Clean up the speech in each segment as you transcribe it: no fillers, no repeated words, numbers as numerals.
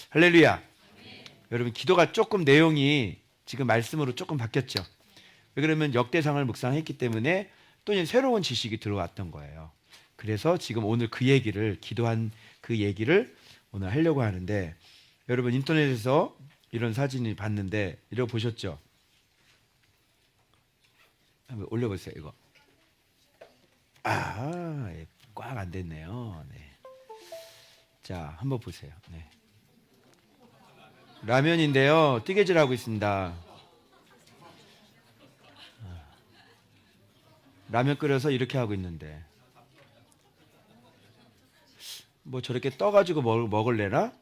할렐루야. 여러분, 기도가 조금 내용이 지금 말씀으로 조금 바뀌었죠. 왜 그러면 역대상을 묵상했기 때문에 또 이제 새로운 지식이 들어왔던 거예요. 그래서 지금 오늘 그 얘기를, 기도한 그 얘기를 오늘 하려고 하는데, 여러분 인터넷에서 이런 사진을 봤는데 이거 보셨죠? 한번 올려보세요. 이거 꽉 안 됐네요. 네. 자, 한번 보세요. 네. 라면인데요, 뜨개질하고 있습니다. 라면 끓여서 이렇게 하고 있는데 뭐 저렇게 떠가지고 먹을래나?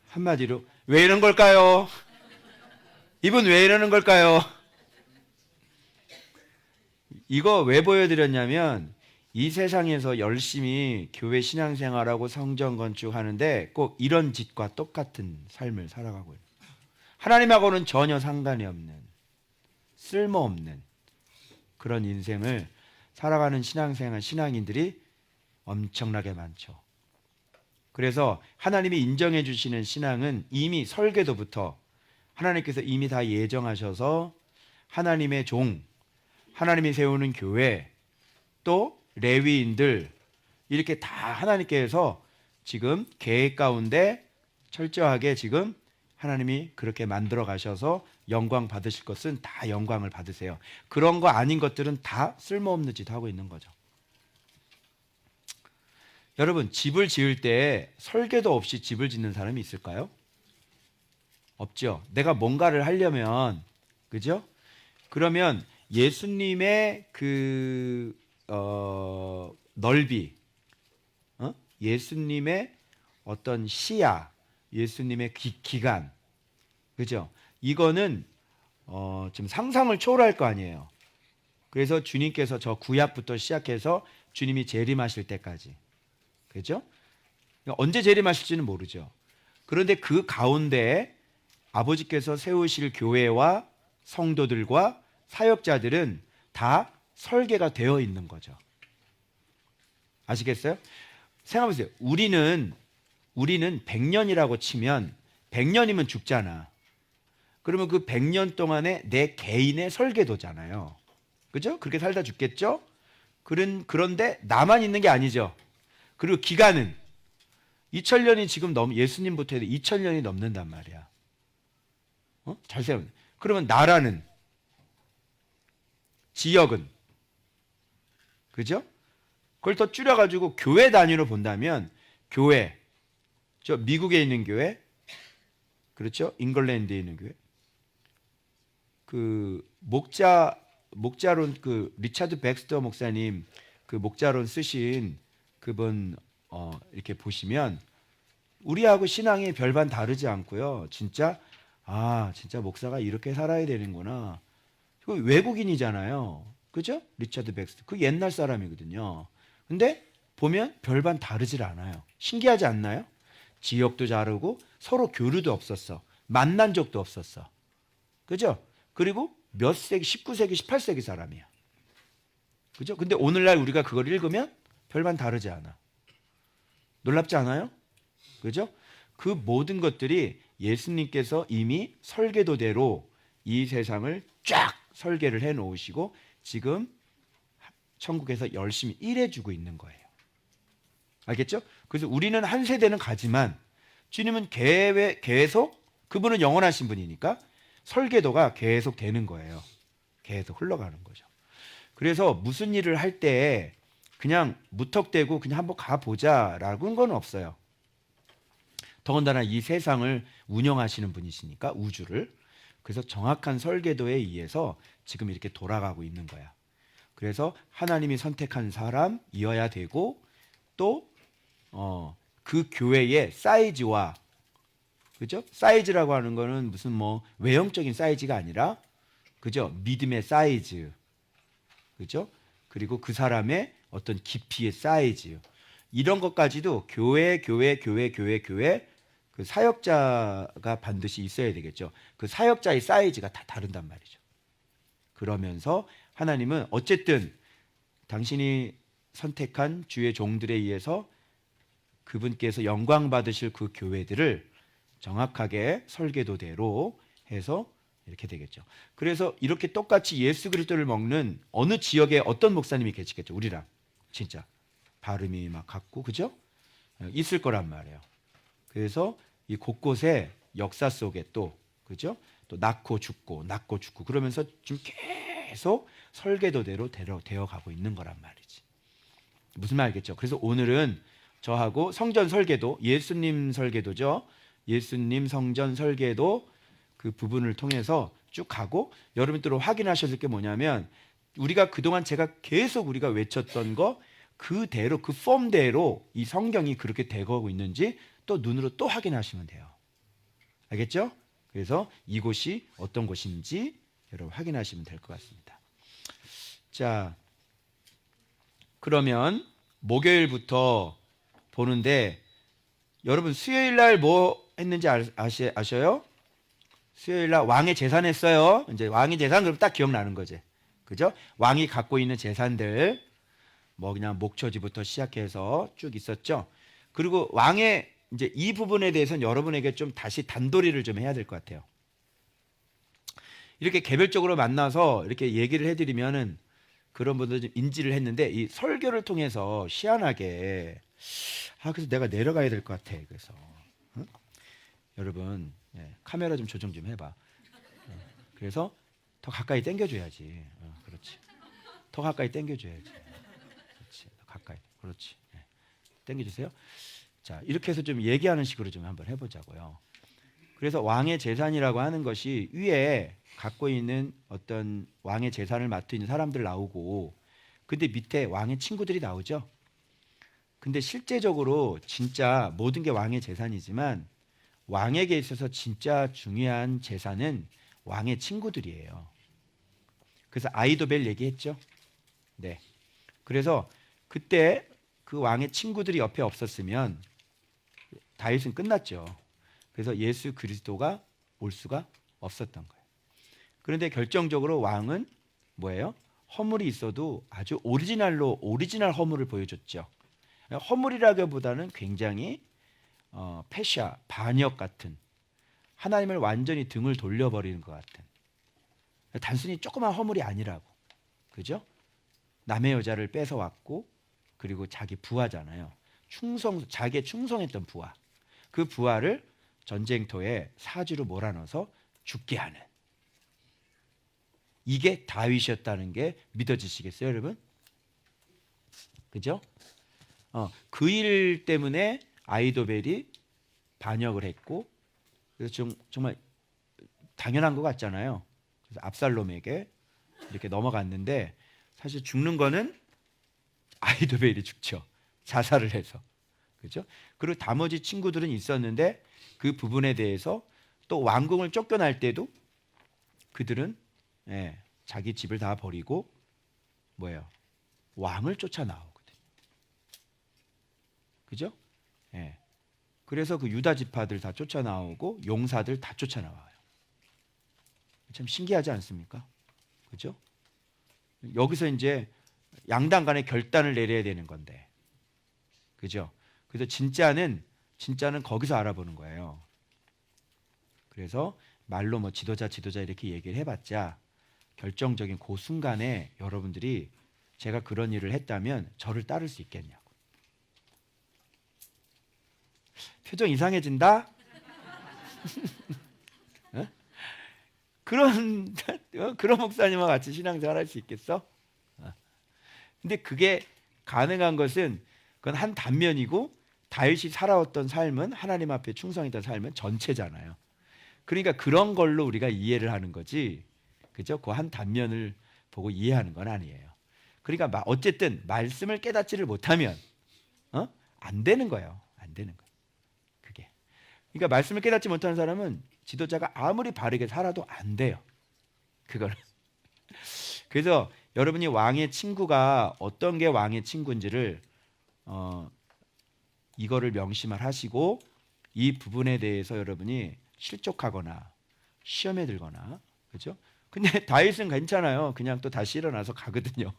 한마디로 왜 이런 걸까요? 이분 왜 이러는 걸까요? 이거 왜 보여드렸냐면, 이 세상에서 열심히 교회 신앙생활하고 성전 건축하는데 꼭 이런 짓과 똑같은 삶을 살아가고 있는, 하나님하고는 전혀 상관이 없는, 쓸모없는 그런 인생을 살아가는 신앙생활 신앙인들이 엄청나게 많죠. 그래서 하나님이 인정해 주시는 신앙은 이미 설계도부터 하나님께서 이미 다 예정하셔서 하나님의 종, 하나님이 세우는 교회, 또 레위인들, 이렇게 다 하나님께서 지금 계획 가운데 철저하게 지금 하나님이 그렇게 만들어 가셔서 영광 받으실 것은 다 영광을 받으세요. 그런 거 아닌 것들은 다 쓸모없는 짓 하고 있는 거죠. 여러분, 집을 지을 때 설계도 없이 집을 짓는 사람이 있을까요? 없죠. 내가 뭔가를 하려면, 그죠? 그러면 예수님의 넓이, 예수님의 어떤 시야, 예수님의 기간, 그죠? 이거는 좀 상상을 초월할 거 아니에요. 그래서 주님께서 저 구약부터 시작해서 주님이 재림하실 때까지, 그죠? 언제 재림하실지는 모르죠. 그런데 그 가운데 아버지께서 세우실 교회와 성도들과 사역자들은 다 설계가 되어 있는 거죠. 아시겠어요? 생각해보세요. 우리는 100년이라고 치면 100년이면 죽잖아. 그러면 그 100년 동안에 내 개인의 설계도잖아요. 그죠? 그렇게 살다 죽겠죠? 그런데 나만 있는 게 아니죠. 그리고 기간은 2000년이 지금 예수님부터 해도 2000년이 넘는단 말이야. 잘 생각해. 그러면 나라는, 지역은, 그죠? 그걸 더 줄여가지고 교회 단위로 본다면, 교회, 저 미국에 있는 교회, 그렇죠? 잉글랜드에 있는 교회, 그 목자론, 그 리차드 백스터 목사님 그 목자론 쓰신 그분 이렇게 보시면 우리하고 신앙이 별반 다르지 않고요. 진짜 목사가 이렇게 살아야 되는구나. 그 외국인이잖아요. 그죠? 리차드 백스터. 그 옛날 사람이거든요. 근데 보면 별반 다르질 않아요. 신기하지 않나요? 지역도 다르고 서로 교류도 없었어. 만난 적도 없었어. 그죠? 그리고 몇 세기, 19세기, 18세기 사람이야. 그죠? 근데 오늘날 우리가 그걸 읽으면 별반 다르지 않아. 놀랍지 않아요? 그죠? 그 모든 것들이 예수님께서 이미 설계도대로 이 세상을 쫙 설계를 해 놓으시고 지금 천국에서 열심히 일해주고 있는 거예요. 알겠죠? 그래서 우리는 한 세대는 가지만 주님은 계속, 그분은 영원하신 분이니까 설계도가 계속 되는 거예요. 계속 흘러가는 거죠. 그래서 무슨 일을 할 때 그냥 무턱대고 그냥 한번 가보자라는 건 없어요. 더군다나 이 세상을 운영하시는 분이시니까, 우주를. 그래서 정확한 설계도에 의해서 지금 이렇게 돌아가고 있는 거야. 그래서 하나님이 선택한 사람이어야 되고, 또 그 교회의 사이즈와, 그죠? 사이즈라고 하는 거는 무슨 뭐 외형적인 사이즈가 아니라, 그죠? 믿음의 사이즈, 그죠? 그리고 그 사람의 어떤 깊이의 사이즈, 이런 것까지도 교회 그 사역자가 반드시 있어야 되겠죠. 그 사역자의 사이즈가 다 다른단 말이죠. 그러면서 하나님은 어쨌든 당신이 선택한 주의 종들에 의해서 그분께서 영광 받으실 그 교회들을 정확하게 설계도대로 해서 이렇게 되겠죠. 그래서 이렇게 똑같이 예수 그리스도를 먹는 어느 지역에 어떤 목사님이 계시겠죠. 우리랑 진짜 발음이 막 같고 그죠? 있을 거란 말이에요. 그래서 이 곳곳에 역사 속에 또 그죠? 또 낳고 죽고 그러면서 좀 계속 설계도대로 되어 가고 있는 거란 말이지. 무슨 말 알겠죠? 그래서 오늘은 저하고 성전 설계도, 예수님 설계도죠. 예수님 성전 설계도 그 부분을 통해서 쭉 가고 여러분들은 확인하셨을 게 뭐냐면 우리가 그동안 제가 계속 우리가 외쳤던 거 그대로 그 폼대로 이 성경이 그렇게 되고 있는지 또 눈으로 또 확인하시면 돼요. 알겠죠? 그래서 이곳이 어떤 곳인지 여러분 확인하시면 될 것 같습니다. 자, 그러면 목요일부터 보는데 여러분 수요일 날 뭐 했는지 아셔요? 수요일 날 왕의 제산 했어요. 이제 왕의 제산 그럼 딱 기억나는 거지. 그죠? 왕이 갖고 있는 재산들 뭐 그냥 목초지부터 시작해서 쭉 있었죠. 그리고 왕의 이제 이 부분에 대해서는 여러분에게 좀 다시 단도리를 좀 해야 될 것 같아요. 이렇게 개별적으로 만나서 이렇게 얘기를 해드리면은 그런 분들 좀 인지를 했는데 이 설교를 통해서 희한하게 그래서 내가 내려가야 될 것 같아. 그래서 응? 여러분 카메라 좀 조정 좀 해봐. 그래서 더 가까이 당겨줘야지. 그렇지. 더 가까이 당겨줘야지. 그렇지. 더 가까이. 그렇지. 당겨주세요. 자, 이렇게 해서 좀 얘기하는 식으로 좀 한번 해보자고요. 그래서 왕의 재산이라고 하는 것이 위에 갖고 있는 어떤 왕의 재산을 맡고 있는 사람들 나오고 근데 밑에 왕의 친구들이 나오죠. 근데 실제적으로 진짜 모든 게 왕의 재산이지만 왕에게 있어서 진짜 중요한 재산은 왕의 친구들이에요. 그래서 아이도벨 얘기했죠. 네. 그래서 그때 그 왕의 친구들이 옆에 없었으면 다윗은 끝났죠. 그래서 예수 그리스도가 올 수가 없었던 거예요. 그런데 결정적으로 왕은 뭐예요? 허물이 있어도 아주 오리지널 허물을 보여줬죠. 허물이라기보다는 굉장히 패샤, 반역 같은 하나님을 완전히 등을 돌려버리는 것 같은 단순히 조그만 허물이 아니라고. 그죠? 남의 여자를 뺏어왔고 그리고 자기 부하잖아요. 자기에 충성했던 부하. 그 부하를 전쟁터에 사지로 몰아넣어서 죽게 하는. 이게 다윗이었다는 게 믿어지시겠어요, 여러분? 그죠? 그 일 때문에 아이도벨이 반역을 했고, 그래서 정말 당연한 것 같잖아요. 그래서 압살롬에게 이렇게 넘어갔는데 사실 죽는 거는 아이도벨이 죽죠. 자살을 해서. 그죠? 그리고 나머지 친구들은 있었는데 그 부분에 대해서 또 왕궁을 쫓겨날 때도 그들은 자기 집을 다 버리고 뭐예요? 왕을 쫓아 나오거든요. 그죠? 그래서 그 유다 지파들 다 쫓아 나오고 용사들 다 쫓아 나와요. 참 신기하지 않습니까? 그죠? 여기서 이제 양당 간에 결단을 내려야 되는 건데. 그죠? 그래서 진짜는 거기서 알아보는 거예요. 그래서 말로 뭐 지도자 이렇게 얘기를 해봤자 결정적인 그 순간에 여러분들이 제가 그런 일을 했다면 저를 따를 수 있겠냐고. 표정 이상해진다? 그런 목사님과 같이 신앙생활 할 수 있겠어? 근데 그게 가능한 것은 그건 한 단면이고 다윗이 살아왔던 삶은 하나님 앞에 충성했던 삶은 전체잖아요. 그러니까 그런 걸로 우리가 이해를 하는 거지. 그죠? 그 한 단면을 보고 이해하는 건 아니에요. 그러니까 어쨌든 말씀을 깨닫지를 못하면 안 되는 거예요. 안 되는 거예요. 그게. 그러니까 말씀을 깨닫지 못하는 사람은 지도자가 아무리 바르게 살아도 안 돼요. 그거는. 그래서 여러분이 왕의 친구가 어떤 게 왕의 친구인지를 이거를 명심을 하시고 이 부분에 대해서 여러분이 실족하거나 시험에 들거나 그죠? 근데 다윗은 괜찮아요. 그냥 또 다시 일어나서 가거든요.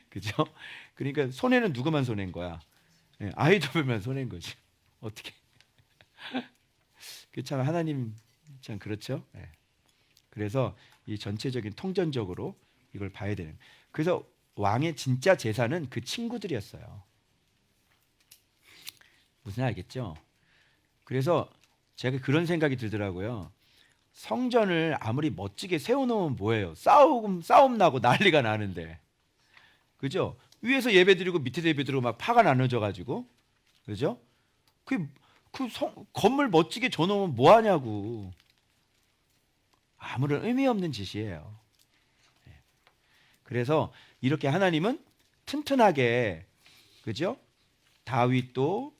그죠? 그러니까 손해는 누구만 손해인 거야? 예, 아이도 보면 손해인 거지. 어떻게? 그 참 하나님 참 그렇죠. 예. 그래서 이 전체적인 통전적으로 이걸 봐야 되는. 그래서 왕의 진짜 재산은 그 친구들이었어요. 무슨 알겠죠? 그래서 제가 그런 생각이 들더라고요. 성전을 아무리 멋지게 세워놓으면 뭐예요? 싸움 나고 난리가 나는데, 그죠? 위에서 예배드리고 밑에서 예배드리고 막 파가 나눠져 가지고, 그죠? 건물 멋지게 줘놓으면 뭐 하냐고. 아무런 의미 없는 짓이에요. 그래서 이렇게 하나님은 튼튼하게, 그죠? 다윗도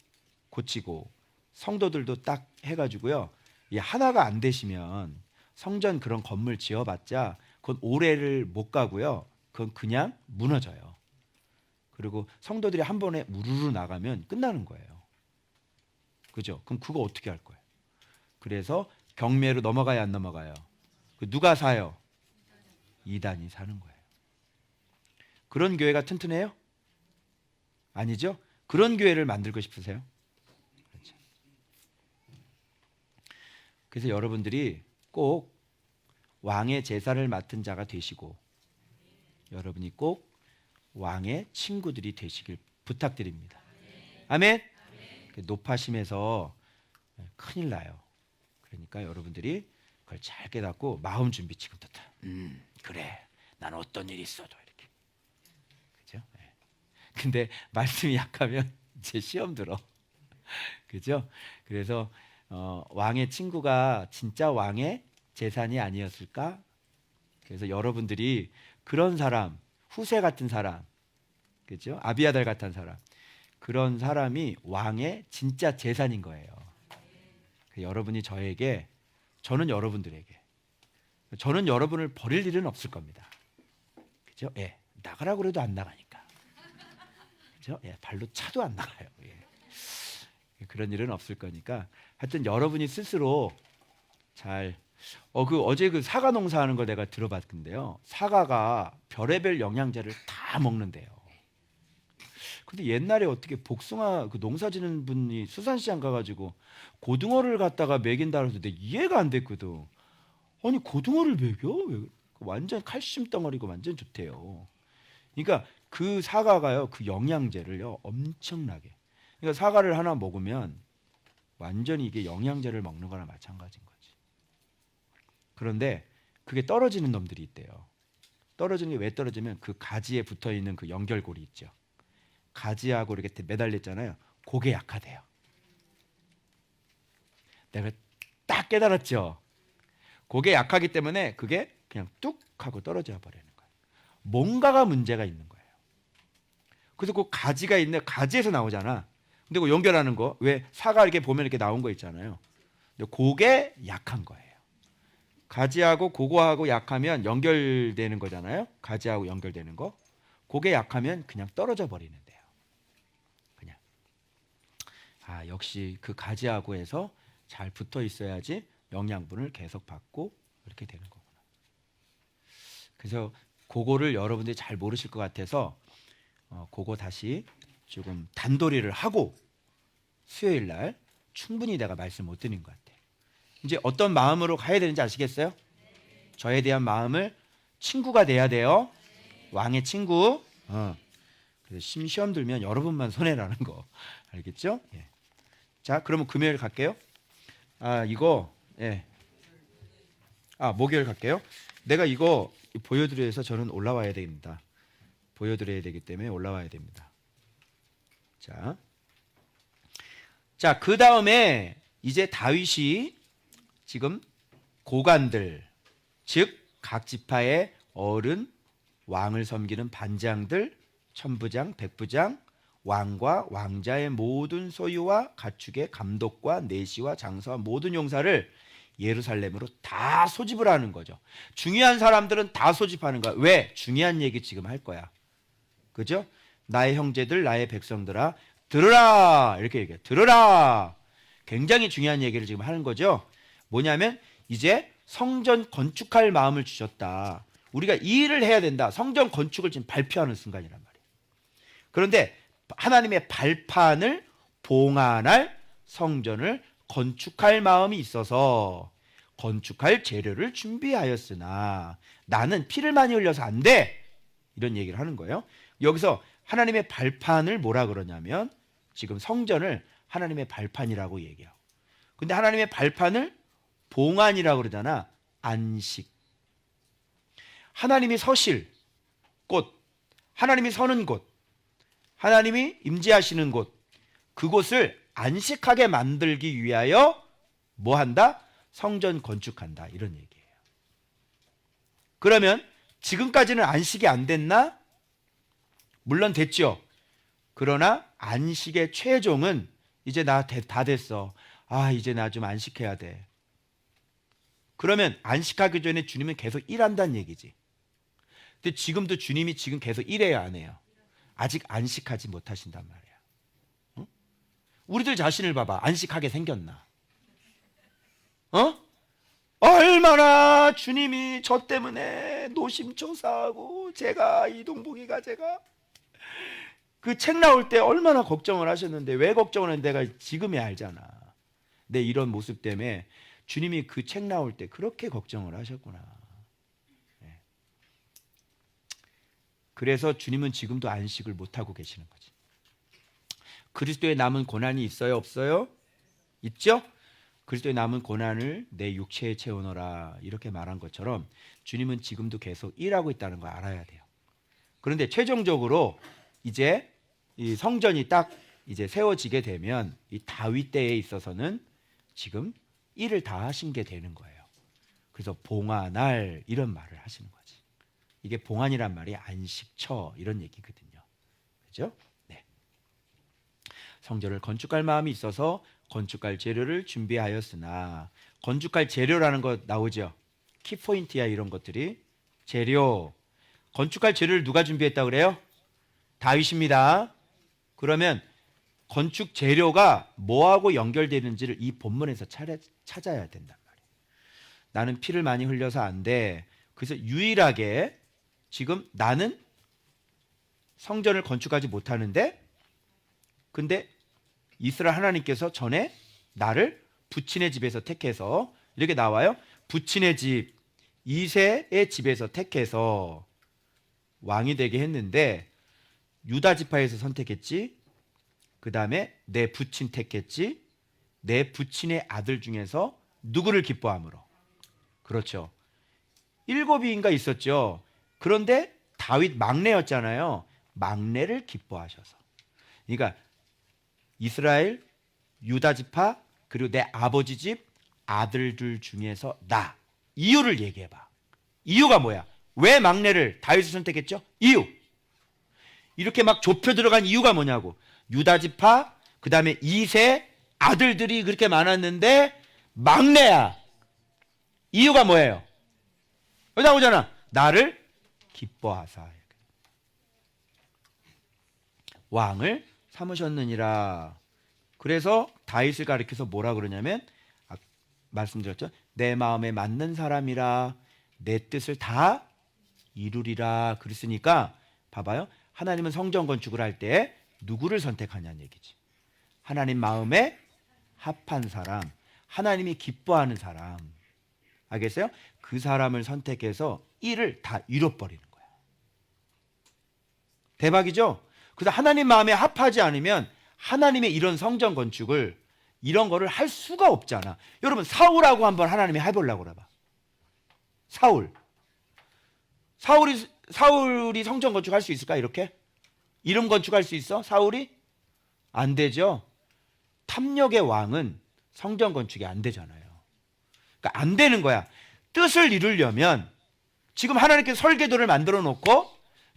고치고 성도들도 딱 해가지고요. 이 하나가 안 되시면 성전 그런 건물 지어봤자 그건 오래를 못 가고요. 그건 그냥 무너져요. 그리고 성도들이 한 번에 우르르 나가면 끝나는 거예요. 그죠? 그럼 그거 어떻게 할 거예요? 그래서 경매로 넘어가야 안 넘어가요? 누가 사요? 이단이 사는 거예요. 그런 교회가 튼튼해요? 아니죠? 그런 교회를 만들고 싶으세요? 그렇죠. 그래서 여러분들이 꼭 왕의 제사를 맡은 자가 되시고 여러분이 꼭 왕의 친구들이 되시길 부탁드립니다. 아멘? 높아심에서 큰일 나요. 그러니까 여러분들이 그걸 잘 깨닫고 마음 준비 지금부터. 그래. 난 어떤 일이 있어도 이렇게. 그죠? 네. 근데 말씀이 약하면 이제 시험 들어. 그죠? 그래서 왕의 친구가 진짜 왕의 재산이 아니었을까? 그래서 여러분들이 그런 사람, 후세 같은 사람, 그죠? 아비아달 같은 사람, 그런 사람이 왕의 진짜 재산인 거예요. 여러분이 저에게, 저는 여러분들에게, 저는 여러분을 버릴 일은 없을 겁니다. 그죠? 예, 나가라고 그래도 안 나가니까. 그죠? 예, 발로 차도 안 나가요. 예. 그런 일은 없을 거니까. 하여튼 여러분이 스스로 잘. 어제 그 사과 농사하는 거 내가 들어봤는데요. 사과가 별의별 영양제를 다 먹는데요. 근데 옛날에 어떻게 복숭아 그 농사 지는 분이 수산시장 가가지고 고등어를 갖다가 먹인다 그래서 내가 이해가 안 됐거든. 아니 고등어를 먹여? 완전 칼슘 덩어리고 완전 좋대요. 그러니까 그 사과가요, 그 영양제를요 엄청나게. 그러니까 사과를 하나 먹으면 완전히 이게 영양제를 먹는 거나 마찬가지인 거지. 그런데 그게 떨어지는 놈들이 있대요. 떨어지는 게 왜 떨어지면 그 가지에 붙어 있는 그 연결고리 있죠. 가지하고 이렇게 매달렸잖아요. 그게 약하대요. 내가 딱 깨달았죠. 그게 약하기 때문에 그게 그냥 뚝 하고 떨어져 버리는 거예요. 뭔가가 문제가 있는 거예요. 그래서 그 가지가 있는 가지에서 나오잖아. 근데 그 연결하는 거 왜 사과 이렇게 보면 이렇게 나온 거 있잖아요. 근데 그게 약한 거예요. 가지하고 그거하고 약하면 연결되는 거잖아요. 가지하고 연결되는 거. 그게 약하면 그냥 떨어져 버리는데요. 그냥. 역시 그 가지하고 해서 잘 붙어 있어야지 영양분을 계속 받고 이렇게 되는 거구나. 그래서 그거를 여러분들이 잘 모르실 것 같아서 그거 다시 조금 단도리를 하고 수요일 날 충분히 내가 말씀 못 드린 것 같아요. 이제 어떤 마음으로 가야 되는지 아시겠어요? 저에 대한 마음을 친구가 돼야 돼요. 왕의 친구. 그래서 시험 들면 여러분만 손해라는 거 알겠죠? 예. 자, 그러면 금요일 갈게요. 이거 예. 목요일 갈게요. 내가 이거 보여드려야 해서 저는 올라와야 됩니다. 보여드려야 되기 때문에 올라와야 됩니다. 자, 그 다음에 이제 다윗이 지금 고관들, 즉 각 지파의 어른, 왕을 섬기는 반장들, 천부장, 백부장, 왕과 왕자의 모든 소유와 가축의 감독과 내시와 장사와 모든 용사를 예루살렘으로 다 소집을 하는 거죠. 중요한 사람들은 다 소집하는 거야. 왜? 중요한 얘기 지금 할 거야. 그죠? 나의 형제들, 나의 백성들아, 들으라! 이렇게 얘기해. 들으라! 굉장히 중요한 얘기를 지금 하는 거죠. 뭐냐면 이제 성전 건축할 마음을 주셨다. 우리가 이 일을 해야 된다. 성전 건축을 지금 발표하는 순간이란 말이에요. 그런데 하나님의 발판을 봉안할 성전을 건축할 마음이 있어서 건축할 재료를 준비하였으나 나는 피를 많이 흘려서 안 돼. 이런 얘기를 하는 거예요. 여기서 하나님의 발판을 뭐라 그러냐면 지금 성전을 하나님의 발판이라고 얘기하고, 근데 하나님의 발판을 봉안이라고 그러잖아. 안식. 하나님이 서실 곳, 하나님이 서는 곳, 하나님이 임재하시는 곳, 그곳을 안식하게 만들기 위하여 뭐 한다? 성전 건축한다. 이런 얘기예요. 그러면 지금까지는 안식이 안 됐나? 물론 됐죠. 그러나 안식의 최종은 이제 나 다 됐어. 이제 나 좀 안식해야 돼. 그러면 안식하기 전에 주님은 계속 일한다는 얘기지. 근데 지금도 주님이 지금 계속 일해요, 안 해요? 아직 안식하지 못하신단 말이야. 어? 우리들 자신을 봐봐. 안식하게 생겼나? 얼마나 주님이 저 때문에 노심초사하고 제가 이동복이가 제가 그 책 나올 때 얼마나 걱정을 하셨는데, 왜 걱정을 했는데 내가 지금에 알잖아. 내 이런 모습 때문에 주님이 그 책 나올 때 그렇게 걱정을 하셨구나. 네. 그래서 주님은 지금도 안식을 못하고 계시는 거지. 그리스도에 남은 고난이 있어요, 없어요? 있죠? 그리스도에 남은 고난을 내 육체에 채우노라 이렇게 말한 것처럼 주님은 지금도 계속 일하고 있다는 걸 알아야 돼요. 그런데 최종적으로 이제 이 성전이 딱 이제 세워지게 되면 이 다윗 때에 있어서는 지금 일을 다 하신 게 되는 거예요. 그래서 봉안할 이런 말을 하시는 거지. 이게 봉안이란 말이 안식처 이런 얘기거든요. 그죠? 네. 성전을 건축할 마음이 있어서 건축할 재료를 준비하였으나, 건축할 재료라는 거 나오죠. 키포인트야 이런 것들이. 재료. 건축할 재료를 누가 준비했다 그래요? 다윗입니다. 그러면 건축 재료가 뭐하고 연결되는지를 이 본문에서 찾아야 된단 말이에요. 나는 피를 많이 흘려서 안 돼. 그래서 유일하게 지금 나는 성전을 건축하지 못하는데, 근데 이스라엘 하나님께서 전에 나를 부친의 집에서 택해서, 이렇게 나와요. 부친의 집 이새의 집에서 택해서 왕이 되게 했는데 유다 지파에서 선택했지. 그 다음에 내 부친 택했지. 내 부친의 아들 중에서 누구를 기뻐함으로? 그렇죠. 7인가 있었죠. 그런데 다윗 막내였잖아요. 막내를 기뻐하셔서. 그러니까 이스라엘, 유다 지파, 그리고 내 아버지 집 아들들 중에서 나. 이유를 얘기해봐. 이유가 뭐야? 왜 막내를 다윗을 선택했죠? 이유. 이렇게 막 좁혀 들어간 이유가 뭐냐고. 유다 지파, 그 다음에 이세 아들들이 그렇게 많았는데 막내야. 이유가 뭐예요? 여기 나오잖아. 나를 기뻐하사. 왕을 삼으셨느니라. 그래서 다윗을 가리켜서 뭐라 그러냐면, 말씀드렸죠. 내 마음에 맞는 사람이라 내 뜻을 다 이루리라. 그랬으니까 봐봐요. 하나님은 성전 건축을 할 때 누구를 선택하냐는 얘기지. 하나님 마음에 합한 사람, 하나님이 기뻐하는 사람. 알겠어요? 그 사람을 선택해서 일을 다 이뤄버리는 거야. 대박이죠? 그래서 하나님 마음에 합하지 않으면 하나님의 이런 성전 건축을, 이런 거를 할 수가 없잖아. 여러분, 사울하고 한번 하나님이 해보려고 그래봐. 사울이 성전 건축할 수 있을까? 이렇게? 이름 건축할 수 있어? 사울이? 안 되죠. 탐욕의 왕은 성전 건축이 안 되잖아요. 그러니까 안 되는 거야. 뜻을 이루려면 지금 하나님께서 설계도를 만들어 놓고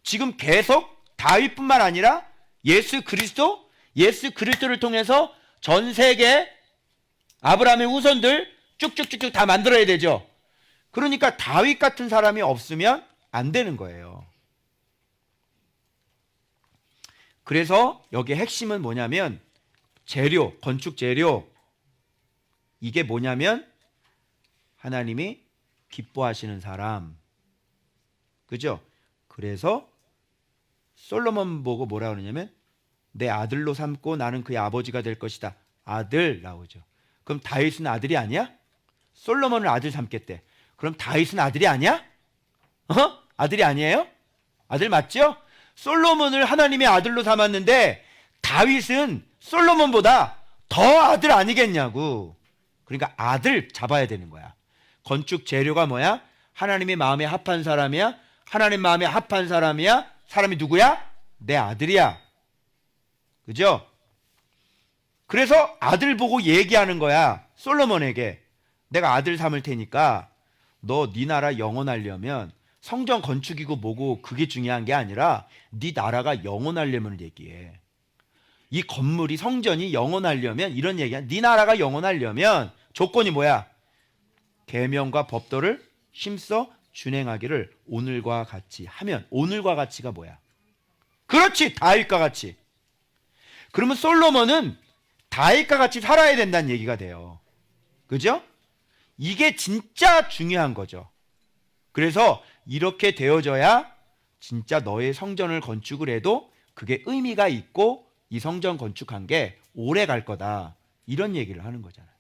지금 계속 다윗뿐만 아니라 예수 그리스도를 통해서 전 세계 아브라함의 후손들 쭉쭉쭉쭉 다 만들어야 되죠. 그러니까 다윗 같은 사람이 없으면 안 되는 거예요. 그래서 여기 핵심은 뭐냐면 재료, 건축 재료. 이게 뭐냐면 하나님이 기뻐하시는 사람. 그죠? 그래서 솔로몬 보고 뭐라 그러냐면 내 아들로 삼고 나는 그의 아버지가 될 것이다. 아들 나오죠. 그럼 다윗은 아들이 아니야? 솔로몬을 아들 삼겠대. 그럼 다윗은 아들이 아니야? 아들이 아니에요? 아들 맞죠? 솔로몬을 하나님의 아들로 삼았는데 다윗은 솔로몬보다 더 아들 아니겠냐고. 그러니까 아들 잡아야 되는 거야. 건축 재료가 뭐야? 하나님의 마음에 합한 사람이야? 하나님 마음에 합한 사람이야? 사람이 누구야? 내 아들이야. 그죠? 그래서 아들 보고 얘기하는 거야. 솔로몬에게. 내가 아들 삼을 테니까 너 네 나라 영원하려면 성전 건축이고 뭐고 그게 중요한 게 아니라 네 나라가 영원하려면 얘기해. 이 건물이 성전이 영원하려면 이런 얘기야. 네 나라가 영원하려면 조건이 뭐야? 계명과 법도를 힘써 준행하기를 오늘과 같이 하면. 오늘과 같이가 뭐야? 그렇지, 다윗과 같이. 그러면 솔로몬은 다윗과 같이 살아야 된다는 얘기가 돼요. 그죠? 이게 진짜 중요한 거죠. 그래서 이렇게 되어져야 진짜 너의 성전을 건축을 해도 그게 의미가 있고 이 성전 건축한 게 오래 갈 거다. 이런 얘기를 하는 거잖아요.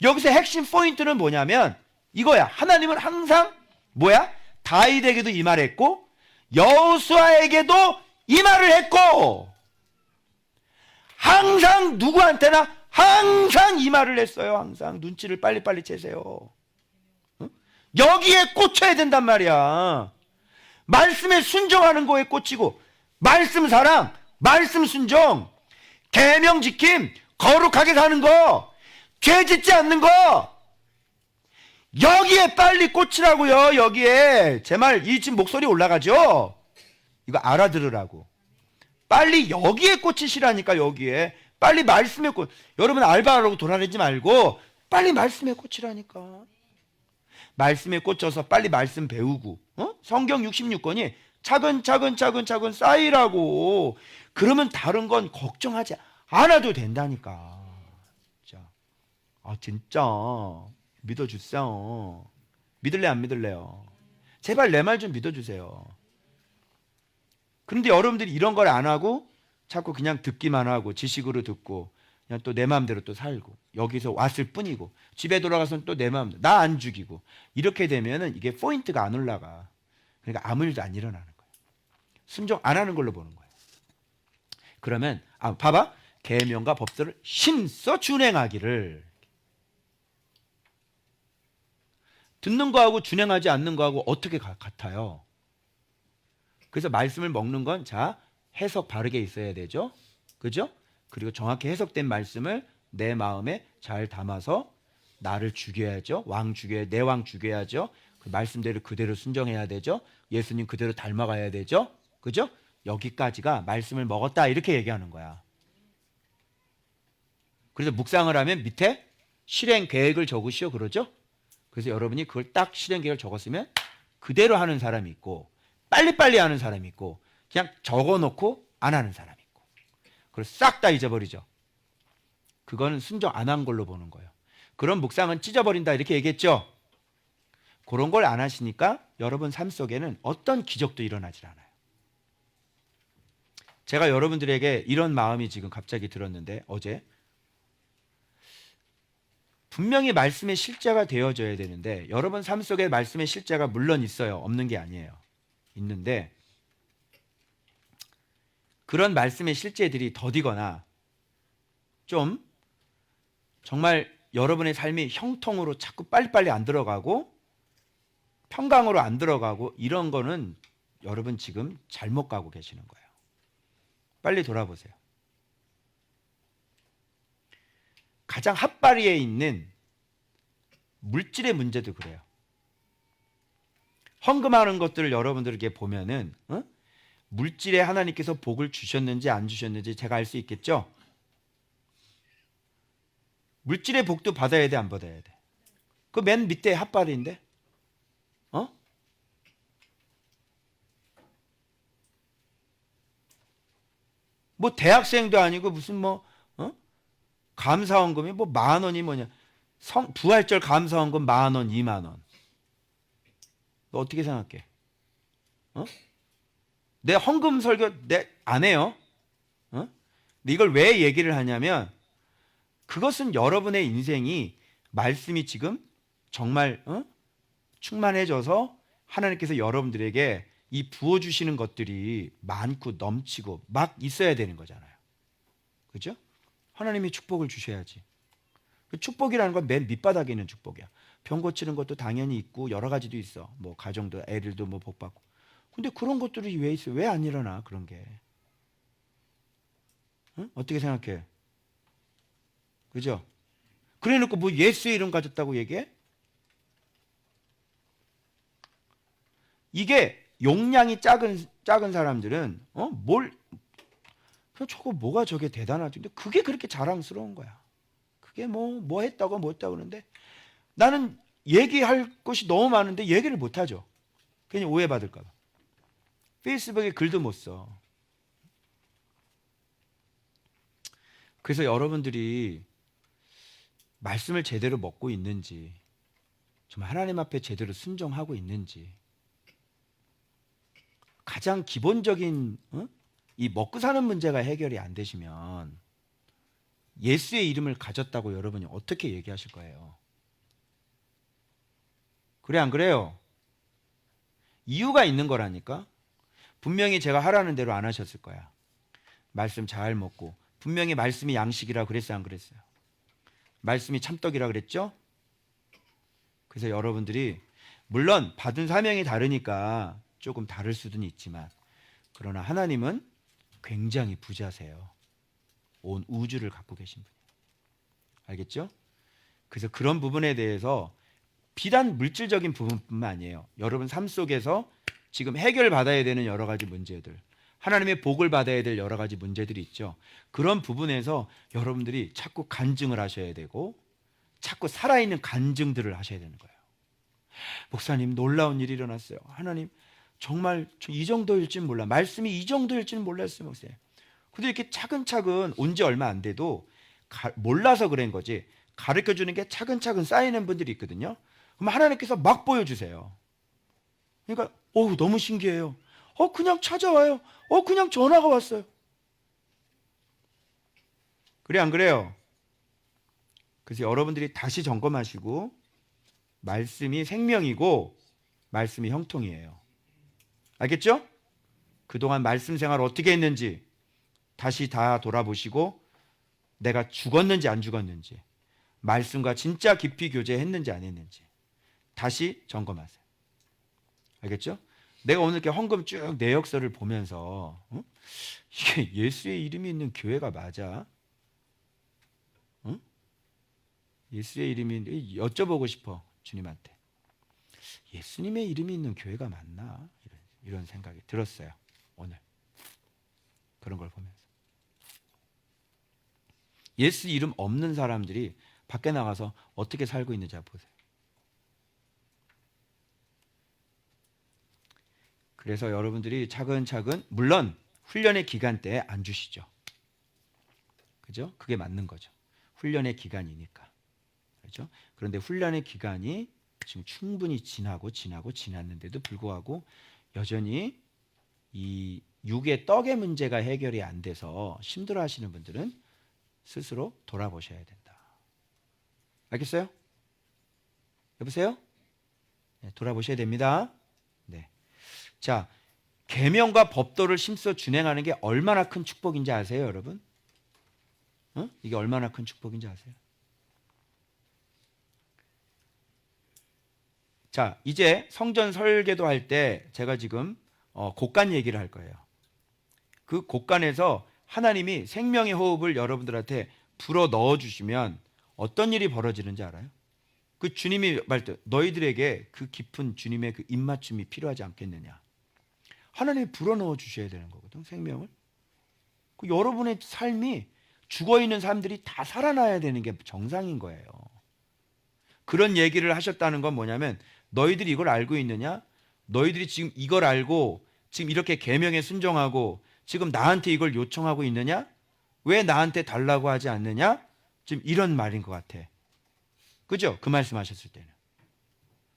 여기서 핵심 포인트는 뭐냐면 이거야. 하나님은 항상 뭐야? 다윗에게도 이 말을 했고 여호수아에게도 이 말을 했고 항상 누구한테나 항상 이 말을 했어요. 항상 눈치를 빨리빨리 채세요. 여기에 꽂혀야 된단 말이야. 말씀에 순종하는 거에 꽂히고 말씀 사랑, 말씀 순종, 계명 지킴, 거룩하게 사는 거, 죄 짓지 않는 거 여기에 빨리 꽂히라고요. 여기에. 제 말 이 지금 목소리 올라가죠? 이거 알아들으라고. 빨리 여기에 꽂히시라니까. 여기에 빨리 말씀에 여러분 알바하라고 돌아다니지 말고 빨리 말씀에 꽂히라니까. 말씀에 꽂혀서 빨리 말씀 배우고 성경 66권이 차근차근 쌓이라고. 그러면 다른 건 걱정하지 않아도 된다니까. 진짜. 진짜 믿어주세요. 믿을래 안 믿을래요? 제발 내 말 좀 믿어주세요. 그런데 여러분들이 이런 걸 안 하고 자꾸 그냥 듣기만 하고 지식으로 듣고 그냥 또 내 마음대로 또 살고 여기서 왔을 뿐이고 집에 돌아가서는 또 내 마음대로 나 안 죽이고 이렇게 되면은 이게 포인트가 안 올라가. 그러니까 아무 일도 안 일어나는 거예요. 순종 안 하는 걸로 보는 거예요. 그러면 봐봐. 계명과 법도를 힘써 준행하기를. 듣는 거하고 준행하지 않는 거하고 어떻게 같아요? 그래서 말씀을 먹는 건 해석 바르게 있어야 되죠. 그죠? 그리고 정확히 해석된 말씀을 내 마음에 잘 담아서 나를 죽여야죠. 왕 죽여야, 내 왕 죽여야죠. 그 말씀대로 그대로 순종해야 되죠. 예수님 그대로 닮아가야 되죠. 그죠? 여기까지가 말씀을 먹었다 이렇게 얘기하는 거야. 그래서 묵상을 하면 밑에 실행 계획을 적으시오 그러죠. 그래서 여러분이 그걸 딱 실행 계획을 적었으면 그대로 하는 사람이 있고 빨리빨리 하는 사람이 있고 그냥 적어놓고 안 하는 사람이 있고 그걸 싹 다 잊어버리죠. 그거는 순종 안 한 걸로 보는 거예요. 그런 묵상은 찢어버린다 이렇게 얘기했죠. 그런 걸 안 하시니까 여러분 삶 속에는 어떤 기적도 일어나질 않아요. 제가 여러분들에게 이런 마음이 지금 갑자기 들었는데 어제 분명히 말씀의 실제가 되어져야 되는데 여러분 삶 속에 말씀의 실제가 물론 있어요. 없는 게 아니에요. 있는데 그런 말씀의 실제들이 더디거나 좀 정말 여러분의 삶이 형통으로 자꾸 빨리빨리 안 들어가고 평강으로 안 들어가고 이런 거는 여러분 지금 잘못 가고 계시는 거예요. 빨리 돌아보세요. 가장 핫바리에 있는 물질의 문제도 그래요. 헌금하는 것들을 여러분들에게 보면은 물질에 하나님께서 복을 주셨는지 안 주셨는지 제가 알 수 있겠죠? 물질의 복도 받아야 돼, 안 받아야 돼? 그 맨 밑에 핫바리인데? 뭐 대학생도 아니고 무슨 감사헌금이 뭐 10,000원이 뭐냐? 부활절 감사헌금 10,000원, 20,000원. 너 어떻게 생각해? 내 헌금 설교 내 안 해요. 근데 이걸 왜 얘기를 하냐면 그것은 여러분의 인생이 말씀이 지금 정말 충만해져서 하나님께서 여러분들에게 이 부어주시는 것들이 많고 넘치고 막 있어야 되는 거잖아요. 그죠? 하나님이 축복을 주셔야지. 그 축복이라는 건 맨 밑바닥에 있는 축복이야. 병 고치는 것도 당연히 있고 여러 가지도 있어. 뭐 가정도 애들도 뭐 복 받고. 근데 그런 것들이 왜 있어요? 왜 안 일어나 그런 게? 응? 어떻게 생각해? 그죠? 그래놓고 뭐 예수의 이름 가졌다고 얘기해? 이게 용량이 작은 사람들은 그냥 저거 뭐가 저게 대단하지? 근데 그게 그렇게 자랑스러운 거야. 그게 뭐 했다고 그러는데 나는 얘기할 것이 너무 많은데 얘기를 못 하죠. 괜히 오해받을까 봐. 페이스북에 글도 못 써. 그래서 여러분들이 말씀을 제대로 먹고 있는지, 정말 하나님 앞에 제대로 순종하고 있는지, 가장 기본적인 이 먹고 사는 문제가 해결이 안 되시면 예수의 이름을 가졌다고 여러분이 어떻게 얘기하실 거예요? 그래 안 그래요? 이유가 있는 거라니까. 분명히 제가 하라는 대로 안 하셨을 거야. 말씀 잘 먹고 분명히 말씀이 양식이라 그랬어요 안 그랬어요? 말씀이 참떡이라 그랬죠? 그래서 여러분들이 물론 받은 사명이 다르니까 조금 다를 수는 있지만 그러나 하나님은 굉장히 부자세요. 온 우주를 갖고 계신 분이에요. 알겠죠? 그래서 그런 부분에 대해서 비단 물질적인 부분뿐만 아니에요. 여러분 삶 속에서 지금 해결받아야 되는 여러 가지 문제들, 하나님의 복을 받아야 될 여러 가지 문제들이 있죠. 그런 부분에서 여러분들이 자꾸 간증을 하셔야 되고 자꾸 살아있는 간증들을 하셔야 되는 거예요. 목사님 놀라운 일이 일어났어요. 하나님 정말 이 정도일 줄 몰라. 말씀이 이 정도일 줄 몰랐어요, 목사님. 근데 이렇게 차근차근 온 지 얼마 안 돼도 몰라서 그런 거지 가르쳐 주는 게 차근차근 쌓이는 분들이 있거든요. 그럼 하나님께서 막 보여주세요. 그러니까 너무 신기해요. 그냥 찾아와요. 그냥 전화가 왔어요. 그래 안 그래요? 그래서 여러분들이 다시 점검하시고 말씀이 생명이고 말씀이 형통이에요. 알겠죠? 그동안 말씀 생활 어떻게 했는지 다시 다 돌아보시고 내가 죽었는지 안 죽었는지 말씀과 진짜 깊이 교제했는지 안 했는지 다시 점검하세요. 알겠죠? 내가 오늘 이렇게 헌금 쭉 내역서를 보면서 이게 예수의 이름이 있는 교회가 맞아? 예수의 이름이 여쭤보고 싶어 주님한테. 예수님의 이름이 있는 교회가 맞나? 이런 생각이 들었어요. 오늘 그런 걸 보면서 예수 이름 없는 사람들이 밖에 나가서 어떻게 살고 있는지 보세요. 그래서 여러분들이 차근차근 물론 훈련의 기간 때 안 주시죠. 그죠? 그게 맞는 거죠. 훈련의 기간이니까. 그렇죠? 그런데 훈련의 기간이 지금 충분히 지났는데도 불구하고 여전히 이 육의 떡의 문제가 해결이 안 돼서 힘들어하시는 분들은 스스로 돌아보셔야 된다. 알겠어요? 여보세요? 네, 돌아보셔야 됩니다. 네. 자, 계명과 법도를 힘써 준행하는 게 얼마나 큰 축복인지 아세요, 여러분? 이게 얼마나 큰 축복인지 아세요? 자, 이제 성전 설계도 할 때 제가 지금 곡간 얘기를 할 거예요. 그 곡간에서 하나님이 생명의 호흡을 여러분들한테 불어 넣어 주시면 어떤 일이 벌어지는지 알아요? 그 주님이 말 때 너희들에게 그 깊은 주님의 그 입맞춤이 필요하지 않겠느냐? 하나님이 불어 넣어 주셔야 되는 거거든, 생명을. 그 여러분의 삶이 죽어 있는 사람들이 다 살아나야 되는 게 정상인 거예요. 그런 얘기를 하셨다는 건 뭐냐면 너희들이 이걸 알고 있느냐? 너희들이 지금 이걸 알고 지금 이렇게 계명에 순종하고 지금 나한테 이걸 요청하고 있느냐? 왜 나한테 달라고 하지 않느냐? 지금 이런 말인 것 같아. 그죠? 그 말씀하셨을 때는.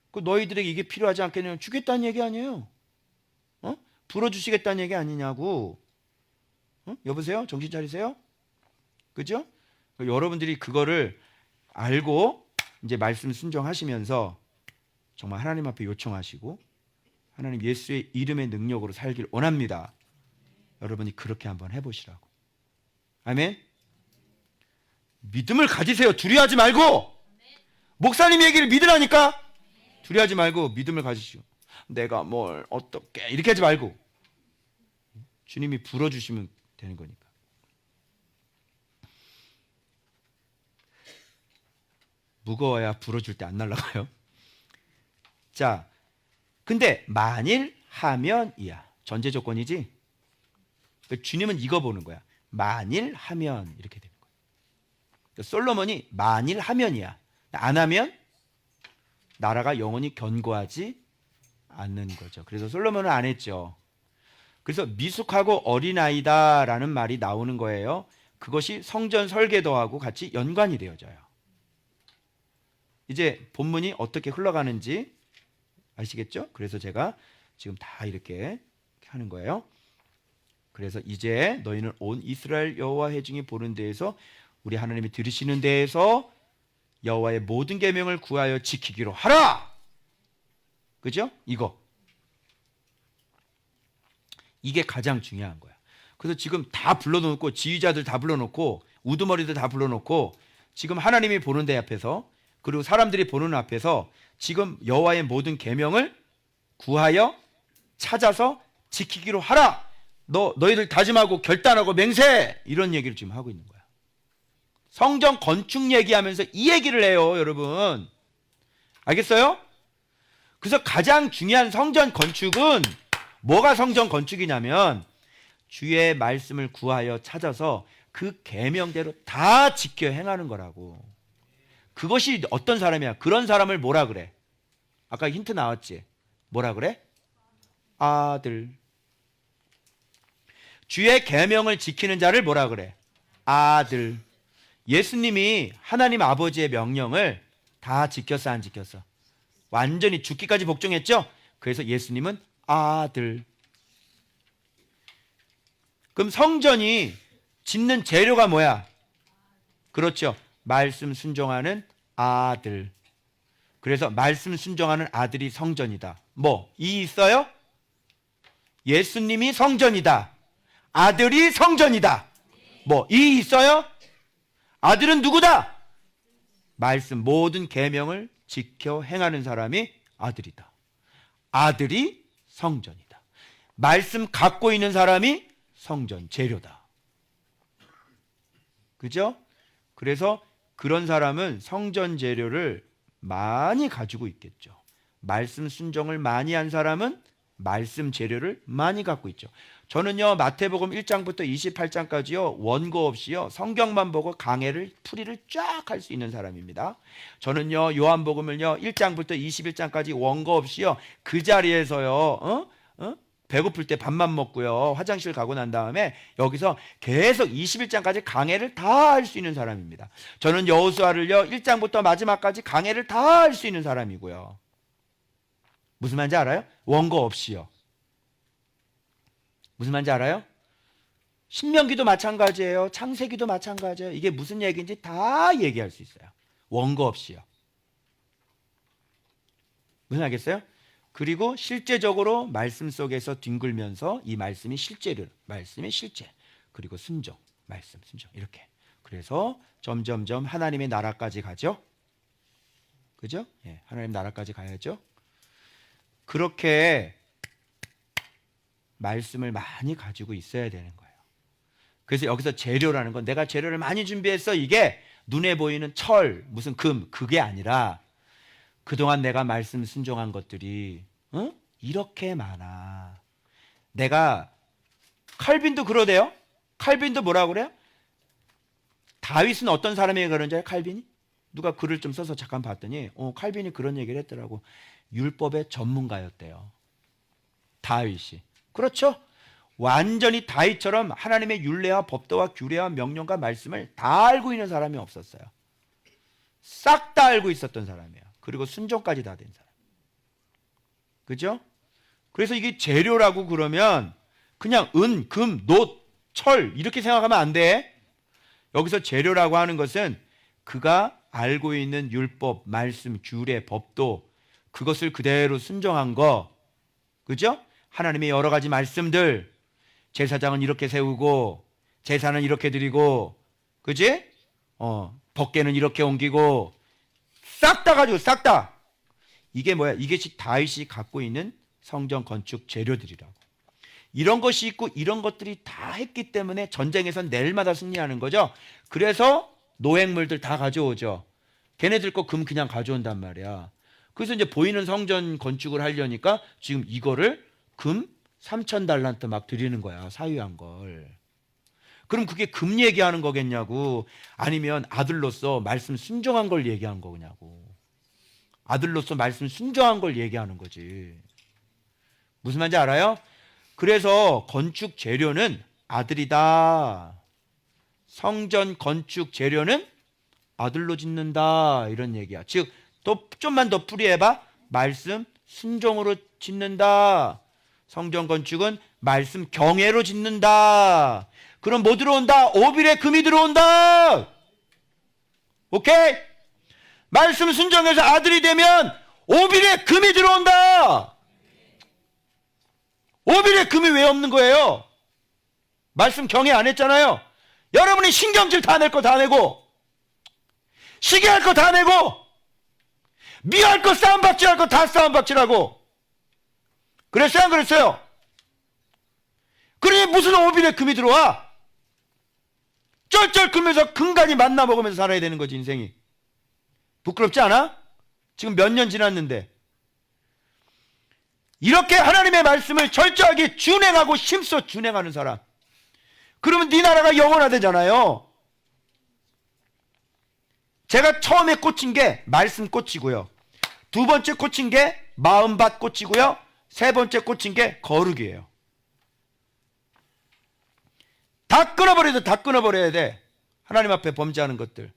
그 너희들에게 이게 필요하지 않겠느냐? 주겠다는 얘기 아니에요. 불어주시겠다는 얘기 아니냐고. 여보세요? 정신 차리세요? 그죠? 여러분들이 그거를 알고 이제 말씀 순종하시면서 정말 하나님 앞에 요청하시고 하나님 예수의 이름의 능력으로 살길 원합니다. 여러분이 그렇게 한번 해보시라고. 아멘. 믿음을 가지세요. 두려워하지 말고. 목사님 얘기를 믿으라니까. 두려워하지 말고 믿음을 가지시오. 내가 뭘 어떻게 이렇게 하지 말고 주님이 불어주시면 되는 거니까. 무거워야 불어줄 때 안 날아가요. 자, 근데 만일 하면이야. 전제 조건이지. 주님은 이거 보는 거야. 만일 하면 이렇게 되는 거야. 솔로몬이 만일 하면이야. 안 하면 나라가 영원히 견고하지 않는 거죠. 그래서 솔로몬은 안 했죠. 그래서 미숙하고 어린아이다라는 말이 나오는 거예요. 그것이 성전 설계도하고 같이 연관이 되어져요. 이제 본문이 어떻게 흘러가는지 아시겠죠? 그래서 제가 지금 다 이렇게 하는 거예요. 그래서 이제 너희는 온 이스라엘 여호와 회중이 보는 데에서 우리 하나님이 들으시는 데에서 여호와의 모든 계명을 구하여 지키기로 하라. 그죠? 이게 가장 중요한 거야. 그래서 지금 다 불러놓고 지휘자들 다 불러놓고 우두머리들 다 불러놓고 지금 하나님이 보는 데 앞에서 그리고 사람들이 보는 앞에서 지금 여호와의 모든 계명을 구하여 찾아서 지키기로 하라. 너희들 다짐하고 결단하고 맹세 이런 얘기를 지금 하고 있는 거야. 성전 건축 얘기하면서 이 얘기를 해요, 여러분. 알겠어요? 그래서 가장 중요한 성전 건축은 뭐가 성전 건축이냐면 주의 말씀을 구하여 찾아서 그 계명대로 다 지켜 행하는 거라고. 그것이 어떤 사람이야? 그런 사람을 뭐라 그래? 아까 힌트 나왔지? 뭐라 그래? 아들. 주의 계명을 지키는 자를 뭐라 그래? 아들. 예수님이 하나님 아버지의 명령을 다 지켰어, 안 지켰어? 완전히 죽기까지 복종했죠? 그래서 예수님은 아들. 그럼 성전이 짓는 재료가 뭐야? 그렇죠. 말씀 순종하는 아들. 그래서 말씀 순종하는 아들이 성전이다. 이 있어요? 예수님이 성전이다. 아들이 성전이다. 이 있어요? 아들은 누구다? 말씀 모든 계명을 지켜 행하는 사람이 아들이다. 아들이 성전이다. 말씀 갖고 있는 사람이 성전 재료다. 그죠? 그래서 그런 사람은 성전 재료를 많이 가지고 있겠죠. 말씀 순종을 많이 한 사람은 말씀 재료를 많이 갖고 있죠. 저는요 마태복음 1장부터 28장까지요 원고 없이요 성경만 보고 강해를 풀이를 쫙 할 수 있는 사람입니다. 저는요 요한복음을요 1장부터 21장까지 원고 없이요 그 자리에서요 배고플 때 밥만 먹고요 화장실 가고 난 다음에 여기서 계속 21장까지 강해를 다 할 수 있는 사람입니다. 저는 여호수아를요 1장부터 마지막까지 강해를 다 할 수 있는 사람이고요. 무슨 말인지 알아요? 원고 없이요. 무슨 말인지 알아요? 신명기도 마찬가지예요. 창세기도 마찬가지예요. 이게 무슨 얘기인지 다 얘기할 수 있어요. 원고 없이요. 무슨 알겠어요? 그리고 실제적으로 말씀 속에서 뒹굴면서 이 말씀이 실제를, 말씀의 실제, 그리고 순종, 말씀, 순종 이렇게. 그래서 점점점 하나님의 나라까지 가죠. 그죠? 예, 하나님 나라까지 가야죠. 그렇게 말씀을 많이 가지고 있어야 되는 거예요. 그래서 여기서 재료라는 건 내가 재료를 많이 준비했어. 이게 눈에 보이는 철, 무슨 금, 그게 아니라 그동안 내가 말씀 순종한 것들이 이렇게 많아. 내가 칼빈도 그러대요. 칼빈도 뭐라고 그래요? 다윗은 어떤 사람에게 그런 줄 알아요? 칼빈이? 누가 글을 좀 써서 잠깐 봤더니 칼빈이 그런 얘기를 했더라고. 율법의 전문가였대요. 다윗이. 그렇죠? 완전히 다윗처럼 하나님의 율례와 법도와 규례와 명령과 말씀을 다 알고 있는 사람이 없었어요. 싹 다 알고 있었던 사람이에요. 그리고 순종까지 다 된 사람. 그죠? 그래서 이게 재료라고 그러면 그냥 은, 금, 놋, 철 이렇게 생각하면 안 돼. 여기서 재료라고 하는 것은 그가 알고 있는 율법, 말씀, 규례, 법도 그것을 그대로 순종한 거, 그죠? 하나님의 여러 가지 말씀들, 제사장은 이렇게 세우고 제사는 이렇게 드리고, 그지? 법궤는 이렇게 옮기고, 싹 다 가지고 싹 다. 이게 뭐야? 이것이 다윗이 갖고 있는 성전 건축 재료들이라고. 이런 것이 있고 이런 것들이 다 했기 때문에 전쟁에선 내일마다 승리하는 거죠. 그래서 노획물들 다 가져오죠. 걔네들 거 금 그냥 가져온단 말이야. 그래서 이제 보이는 성전 건축을 하려니까 지금 이거를 금 3,000달란트 막 드리는 거야, 사유한 걸. 그럼 그게 금 얘기하는 거겠냐고, 아니면 아들로서 말씀 순종한 걸 얘기한 거냐고. 아들로서 말씀 순종한 걸 얘기하는 거지. 무슨 말인지 알아요? 그래서 건축 재료는 아들이다. 성전 건축 재료는 아들로 짓는다, 이런 얘기야. 즉, 또 좀만 더 풀이해봐. 말씀 순종으로 짓는다. 성전 건축은 말씀 경외로 짓는다. 그럼 뭐 들어온다? 오빌의 금이 들어온다. 오케이? 말씀 순종해서 아들이 되면 오빌의 금이 들어온다. 오빌의 금이 왜 없는 거예요? 말씀 경외 안 했잖아요. 여러분이 신경질 다 낼 거 다 내고, 시기할 거 다 내고, 미할 거 싸움박질할 거 다 싸움박질하고. 그랬어요 안 그랬어요? 그러니 무슨 오빌의 금이 들어와? 쩔쩔 끓면서 근간이 만나 먹으면서 살아야 되는 거지, 인생이. 부끄럽지 않아? 지금 몇 년 지났는데. 이렇게 하나님의 말씀을 철저하게 준행하고 힘써 준행하는 사람, 그러면 네 나라가 영원하되잖아요. 제가 처음에 꽂힌 게 말씀 꽂히고요, 두 번째 꽂힌 게 마음밭 꽂히고요, 세 번째 꽂힌 게 거룩이에요. 다 끊어버려도 다 끊어버려야 돼. 하나님 앞에 범죄하는 것들.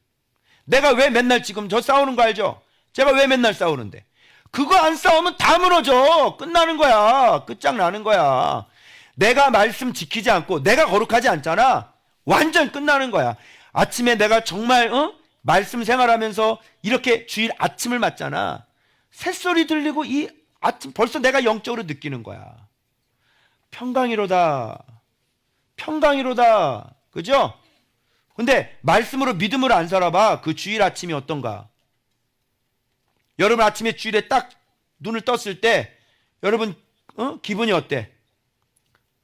내가 왜 맨날 지금 저 싸우는 거 알죠? 제가 왜 맨날 싸우는데? 그거 안 싸우면 다 무너져. 끝나는 거야. 끝장나는 거야. 내가 말씀 지키지 않고 내가 거룩하지 않잖아. 완전 끝나는 거야. 아침에 내가 정말 말씀 생활하면서 이렇게 주일 아침을 맞잖아. 새소리 들리고 이 아침 벌써 내가 영적으로 느끼는 거야. 평강이로다. 평강이로다. 그죠? 근데 말씀으로 믿음으로 안 살아봐. 그 주일 아침이 어떤가? 여러분 아침에 주일에 딱 눈을 떴을 때 여러분 기분이 어때?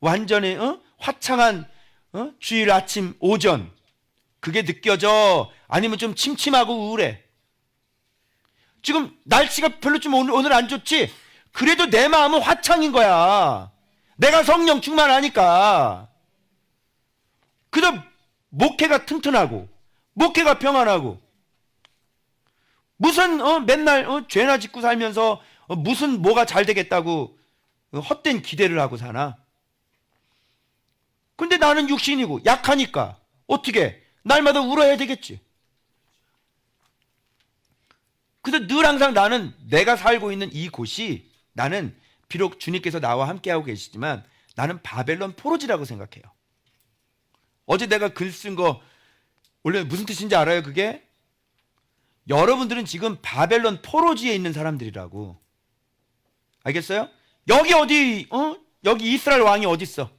완전히 화창한 주일 아침 오전, 그게 느껴져? 아니면 좀 침침하고 우울해? 지금 날씨가 별로 좀 오늘 안 좋지? 그래도 내 마음은 화창인 거야. 내가 성령 충만하니까. 그래서 목회가 튼튼하고 목회가 평안하고, 무슨 맨날 죄나 짓고 살면서 무슨 뭐가 잘 되겠다고 헛된 기대를 하고 사나? 근데 나는 육신이고 약하니까 어떻게 날마다 울어야 되겠지. 그래서 늘 항상 나는 내가 살고 있는 이곳이, 나는 비록 주님께서 나와 함께하고 계시지만 나는 바벨론 포로지라고 생각해요. 어제 내가 글 쓴 거 원래 무슨 뜻인지 알아요? 그게 여러분들은 지금 바벨론 포로지에 있는 사람들이라고. 알겠어요? 여기 어디 여기 이스라엘 왕이 어디 있어?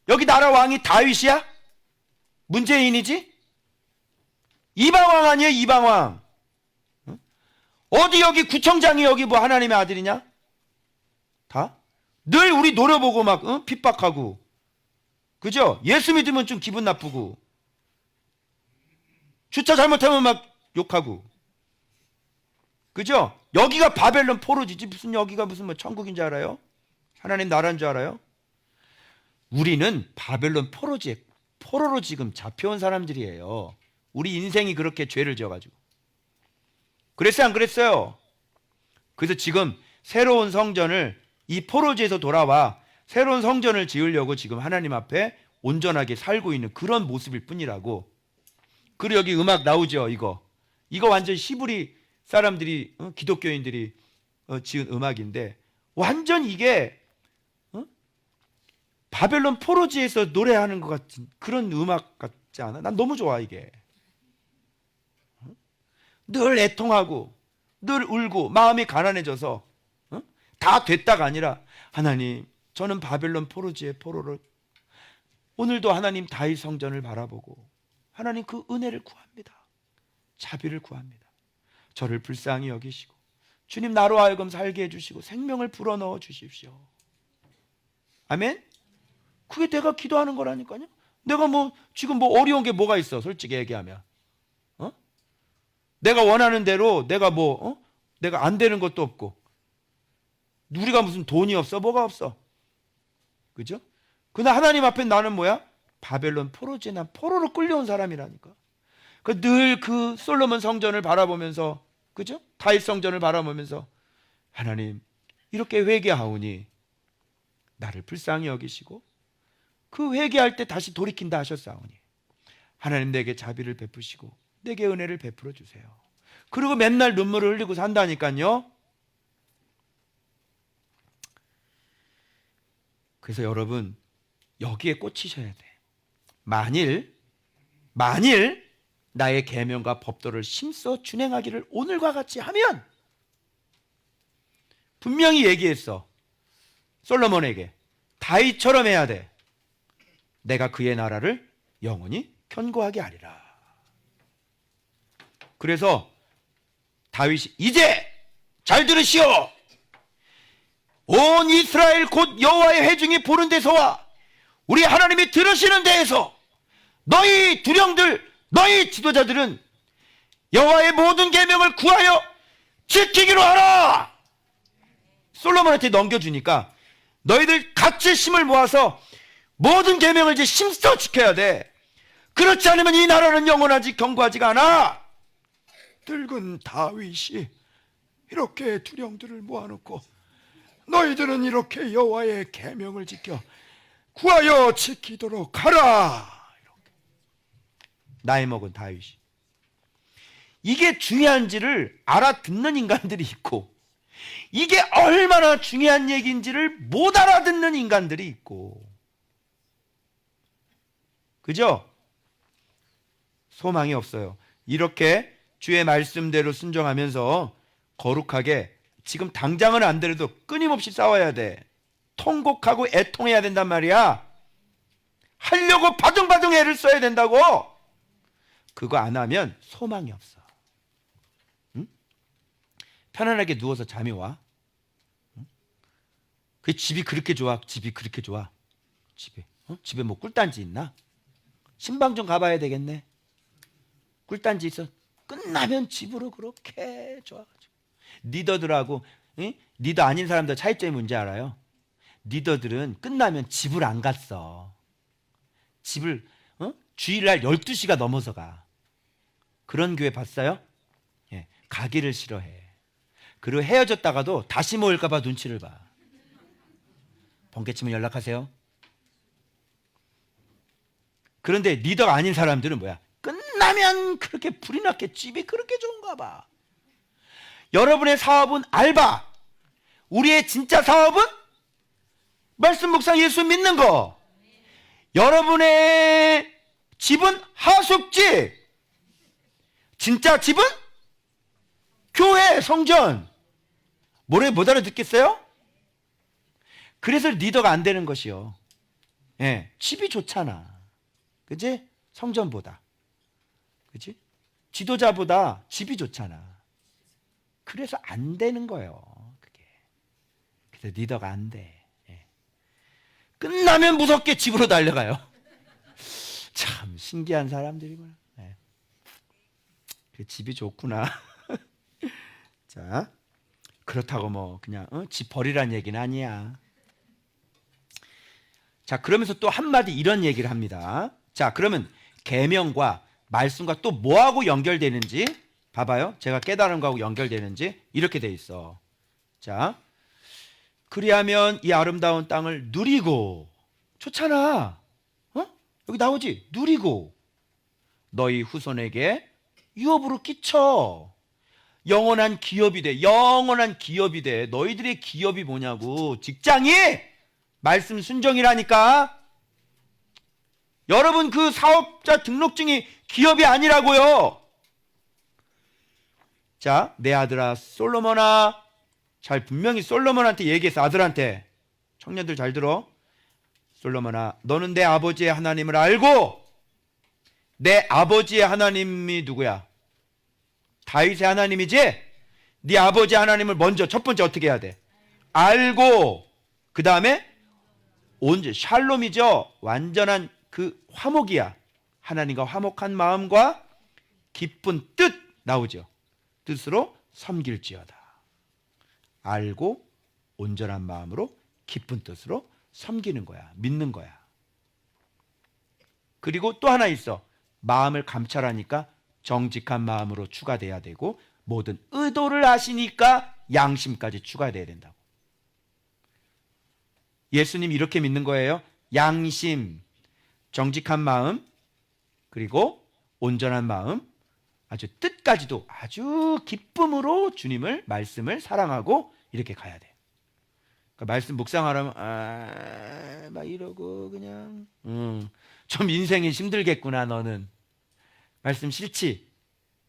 여기 나라 왕이 다윗이야? 문재인이지? 이방왕 아니에요? 이방왕. 어디 여기 구청장이 여기 뭐 하나님의 아들이냐? 다? 늘 우리 노려보고 막 핍박하고, 그죠? 예수 믿으면 좀 기분 나쁘고, 주차 잘못하면 막 욕하고, 그죠? 여기가 바벨론 포로지지 무슨 여기가 무슨 뭐 천국인 줄 알아요? 하나님 나라인 줄 알아요? 우리는 바벨론 포로로 지금 잡혀온 사람들이에요. 우리 인생이 그렇게 죄를 지어가지고. 그랬어요 안 그랬어요? 그래서 지금 새로운 성전을, 이 포로지에서 돌아와 새로운 성전을 지으려고 지금 하나님 앞에 온전하게 살고 있는 그런 모습일 뿐이라고. 그리고 여기 음악 나오죠. 이거 완전 히브리 사람들이 기독교인들이 지은 음악인데, 완전 이게 바벨론 포로지에서 노래하는 것 같은 그런 음악 같지 같지 않아? 난 너무 좋아 이게. 늘 애통하고 늘 울고 마음이 가난해져서 다 됐다가 아니라 하나님, 저는 바벨론 포로지의 포로를 오늘도 하나님 다윗 성전을 바라보고 하나님 그 은혜를 구합니다. 자비를 구합니다. 저를 불쌍히 여기시고 주님 나로 하여금 살게 해주시고 생명을 불어넣어 주십시오. 아멘? 그게 내가 기도하는 거라니까요. 내가 지금 어려운 게 뭐가 있어? 솔직히 얘기하면 내가 원하는 대로 내가 내가 안 되는 것도 없고 우리가 무슨 돈이 없어? 뭐가 없어? 그죠? 그러나 하나님 앞에 나는 뭐야? 바벨론 포로지. 난 포로로 끌려온 사람이라니까. 늘 그 솔로몬 성전을 바라보면서, 그죠? 다윗 성전을 바라보면서 하나님 이렇게 회개하오니 나를 불쌍히 여기시고 그 회개할 때 다시 돌이킨다 하셨사오니 하나님 내게 자비를 베푸시고 내게 은혜를 베풀어 주세요. 그리고 맨날 눈물을 흘리고 산다니까요. 그래서 여러분 여기에 꽂히셔야 돼. 만일 나의 계명과 법도를 힘써 준행하기를 오늘과 같이 하면, 분명히 얘기했어. 솔로몬에게 다윗처럼 해야 돼. 내가 그의 나라를 영원히 견고하게 하리라. 그래서 다윗이 이제 잘 들으시오. 온 이스라엘 곧 여호와의 회중이 보는 데서와 우리 하나님이 들으시는 데에서 너희 두령들, 너희 지도자들은 여호와의 모든 계명을 구하여 지키기로 하라. 솔로몬한테 넘겨주니까 너희들 같이 힘을 모아서 모든 계명을 이제 힘써 지켜야 돼. 그렇지 않으면 이 나라는 영원하지 견고하지가 않아. 늙은 다윗이 이렇게 두령들을 모아놓고 너희들은 이렇게 여호와의 계명을 지켜 구하여 지키도록 하라. 이렇게. 나이 먹은 다윗이. 이게 중요한지를 알아듣는 인간들이 있고 이게 얼마나 중요한 얘기인지를 못 알아듣는 인간들이 있고, 그죠? 소망이 없어요. 이렇게 주의 말씀대로 순종하면서 거룩하게, 지금 당장은 안 되려도 끊임없이 싸워야 돼. 통곡하고 애통해야 된단 말이야. 하려고 바둥바둥 애를 써야 된다고. 그거 안 하면 소망이 없어. 응? 편안하게 누워서 잠이 와? 응? 그 집이 그렇게 좋아? 집이 그렇게 좋아? 집에 뭐 꿀단지 있나? 신방 좀 가봐야 되겠네. 꿀단지 있어? 끝나면 집으로 그렇게 좋아가지고. 리더들하고 리더 아닌 사람들 차이점이 뭔지 알아요? 리더들은 끝나면 집을 안 갔어. 집을 주일날 12시가 넘어서 가. 그런 교회 봤어요? 예, 가기를 싫어해. 그리고 헤어졌다가도 다시 모일까 봐 눈치를 봐. 번개치면 연락하세요. 그런데 리더가 아닌 사람들은 뭐야? 끝나면 그렇게 불이 났게 집이 그렇게 좋은가 봐. 여러분의 사업은 알바. 우리의 진짜 사업은 말씀 묵상 예수 믿는 거. 여러분의 집은 하숙집. 진짜 집은 교회, 성전. 뭐래 못 알아듣겠어요? 그래서 리더가 안 되는 것이요. 예, 집이 좋잖아. 그치? 성전보다. 그치? 지도자보다 집이 좋잖아. 그래서 안 되는 거예요. 그게. 그래서 리더가 안 돼. 예. 끝나면 무섭게 집으로 달려가요. 참 신기한 사람들이구나. 예. 그 집이 좋구나. 자, 그렇다고 뭐 그냥 집 버리란 얘기는 아니야. 자, 그러면서 또 한마디 이런 얘기를 합니다. 자, 그러면 계명과 말씀과 또 뭐하고 연결되는지 봐봐요. 제가 깨달은 거하고 연결되는지 이렇게 돼 있어. 자, 그리하면 이 아름다운 땅을 누리고. 좋잖아. 여기 나오지? 누리고 너희 후손에게 유업으로 끼쳐. 영원한 기업이 돼. 영원한 기업이 돼. 너희들의 기업이 뭐냐고. 직장이 말씀 순종이라니까. 여러분 그 사업자 등록증이 기업이 아니라고요. 자, 내 아들아 솔로몬아, 잘 분명히 솔로몬한테 얘기했어. 아들한테. 청년들 잘 들어. 솔로몬아, 너는 내 아버지의 하나님을 알고, 내 아버지의 하나님이 누구야? 다윗의 하나님이지? 네 아버지 하나님을 먼저 첫 번째 어떻게 해야 돼? 알고, 그 다음에 온전 샬롬이죠. 완전한 그 화목이야. 하나님과 화목한 마음과 기쁜 뜻 나오죠. 뜻으로 섬길지어다. 알고 온전한 마음으로 기쁜 뜻으로 섬기는 거야. 믿는 거야. 그리고 또 하나 있어. 마음을 감찰하니까 정직한 마음으로 추가돼야 되고, 모든 의도를 아시니까 양심까지 추가돼야 된다고. 예수님 이렇게 믿는 거예요. 양심, 정직한 마음, 그리고 온전한 마음, 아주 뜻까지도 아주 기쁨으로 주님을, 말씀을 사랑하고 이렇게 가야 돼. 그러니까 말씀 묵상하려면 막 이러고 그냥 좀 인생이 힘들겠구나 너는. 말씀 싫지?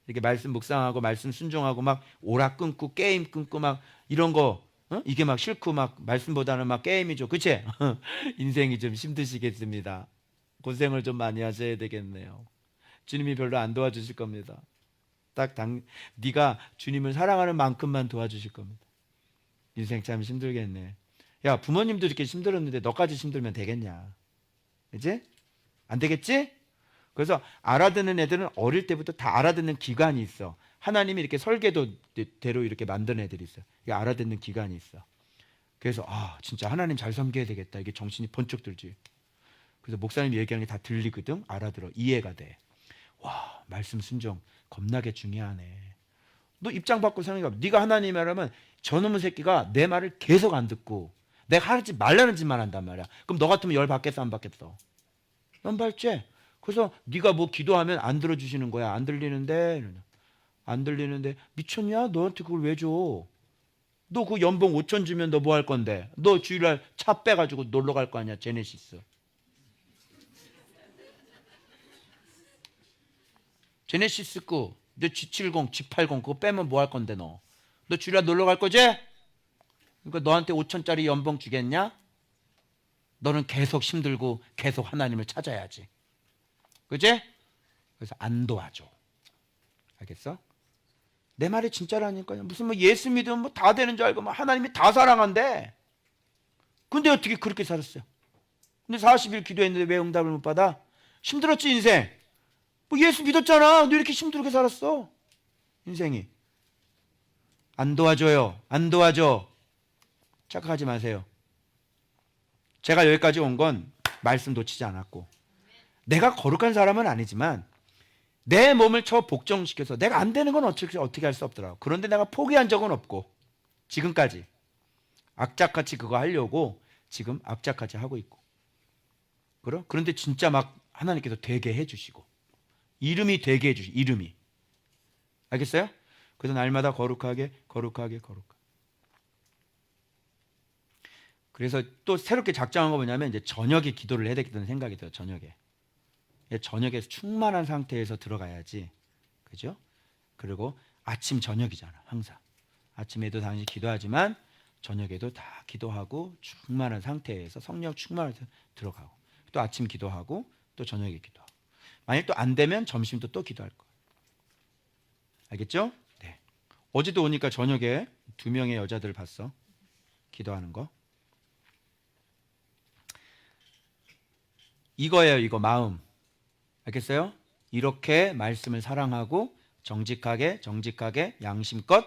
이렇게 말씀 묵상하고 말씀 순종하고 막 오락 끊고 게임 끊고 막 이런 거 이게 막 싫고 막 말씀보다는 막 게임이죠. 그치? 인생이 좀 힘드시겠습니다. 고생을 좀 많이 하셔야 되겠네요. 주님이 별로 안 도와주실 겁니다. 네가 주님을 사랑하는 만큼만 도와주실 겁니다. 인생 참 힘들겠네. 야, 부모님도 이렇게 힘들었는데 너까지 힘들면 되겠냐? 그치? 안 되겠지? 그래서 알아듣는 애들은 어릴 때부터 다 알아듣는 기관이 있어. 하나님이 이렇게 설계도대로 이렇게 만든 애들이 있어. 이게 알아듣는 기관이 있어. 그래서 진짜 하나님 잘 섬겨야 되겠다. 이게 정신이 번쩍 들지. 그래서 목사님 얘기하는 게 다 들리거든. 알아들어. 이해가 돼. 와, 말씀 순종 겁나게 중요하네. 너 입장 바꿔 생각해봐. 네가 하나님이라면 저놈의 새끼가 내 말을 계속 안 듣고 내가 하지 말라는 짓만 한단 말이야. 그럼 너 같으면 열 받겠어 안 받겠어? 넌 받지. 그래서 네가 뭐 기도하면 안 들어주시는 거야. 안 들리는데 미쳤냐? 너한테 그걸 왜 줘? 너 그 연봉 5천 주면 너 뭐 할 건데? 너 주일날 차 빼가지고 놀러 갈 거 아니야. 제네시스. 제네시스 거 너 G70, G80 그거 빼면 뭐 할 건데 너? 너 주일날 놀러 갈 거지? 그러니까 너한테 5천짜리 연봉 주겠냐? 너는 계속 힘들고 계속 하나님을 찾아야지. 그치? 그래서 안 도와줘. 알겠어? 내 말이 진짜라니까요. 무슨 뭐 예수 믿으면 뭐 다 되는 줄 알고 뭐 하나님이 다 사랑한대. 근데 어떻게 그렇게 살았어요? 근데 40일 기도했는데 왜 응답을 못 받아? 힘들었지 인생. 뭐 예수 믿었잖아. 너 이렇게 힘들게 살았어. 인생이. 안 도와줘요. 안 도와줘. 착각하지 마세요. 제가 여기까지 온 건 말씀 놓치지 않았고, 내가 거룩한 사람은 아니지만 내 몸을 복종시켜서 내가 안 되는 건 어떻게 할 수 없더라고. 그런데 내가 포기한 적은 없고 지금까지 악착같이 그거 하려고 지금 악착같이 하고 있고. 그런데 진짜 막 하나님께서 되게 해주시고 이름이 되게 해주시고 이름이. 알겠어요? 그래서 날마다 거룩하게. 그래서 또 새롭게 작정한 거 뭐냐면 이제 저녁에 기도를 해야 되겠다는 생각이 들어요. 저녁에 충만한 상태에서 들어가야지. 그죠? 그리고 아침 저녁이잖아. 항상 아침에도 당연히 기도하지만 저녁에도 다 기도하고 충만한 상태에서 성령 충만해서 들어가고, 또 아침 기도하고 또 저녁에 기도하고, 만약 또 안 되면 점심도 또 기도할 거예요. 알겠죠? 네. 어제도 오니까 저녁에 2명의 여자들을 봤어. 기도하는 거. 이거예요. 이거 마음. 알겠어요? 이렇게 말씀을 사랑하고 정직하게 양심껏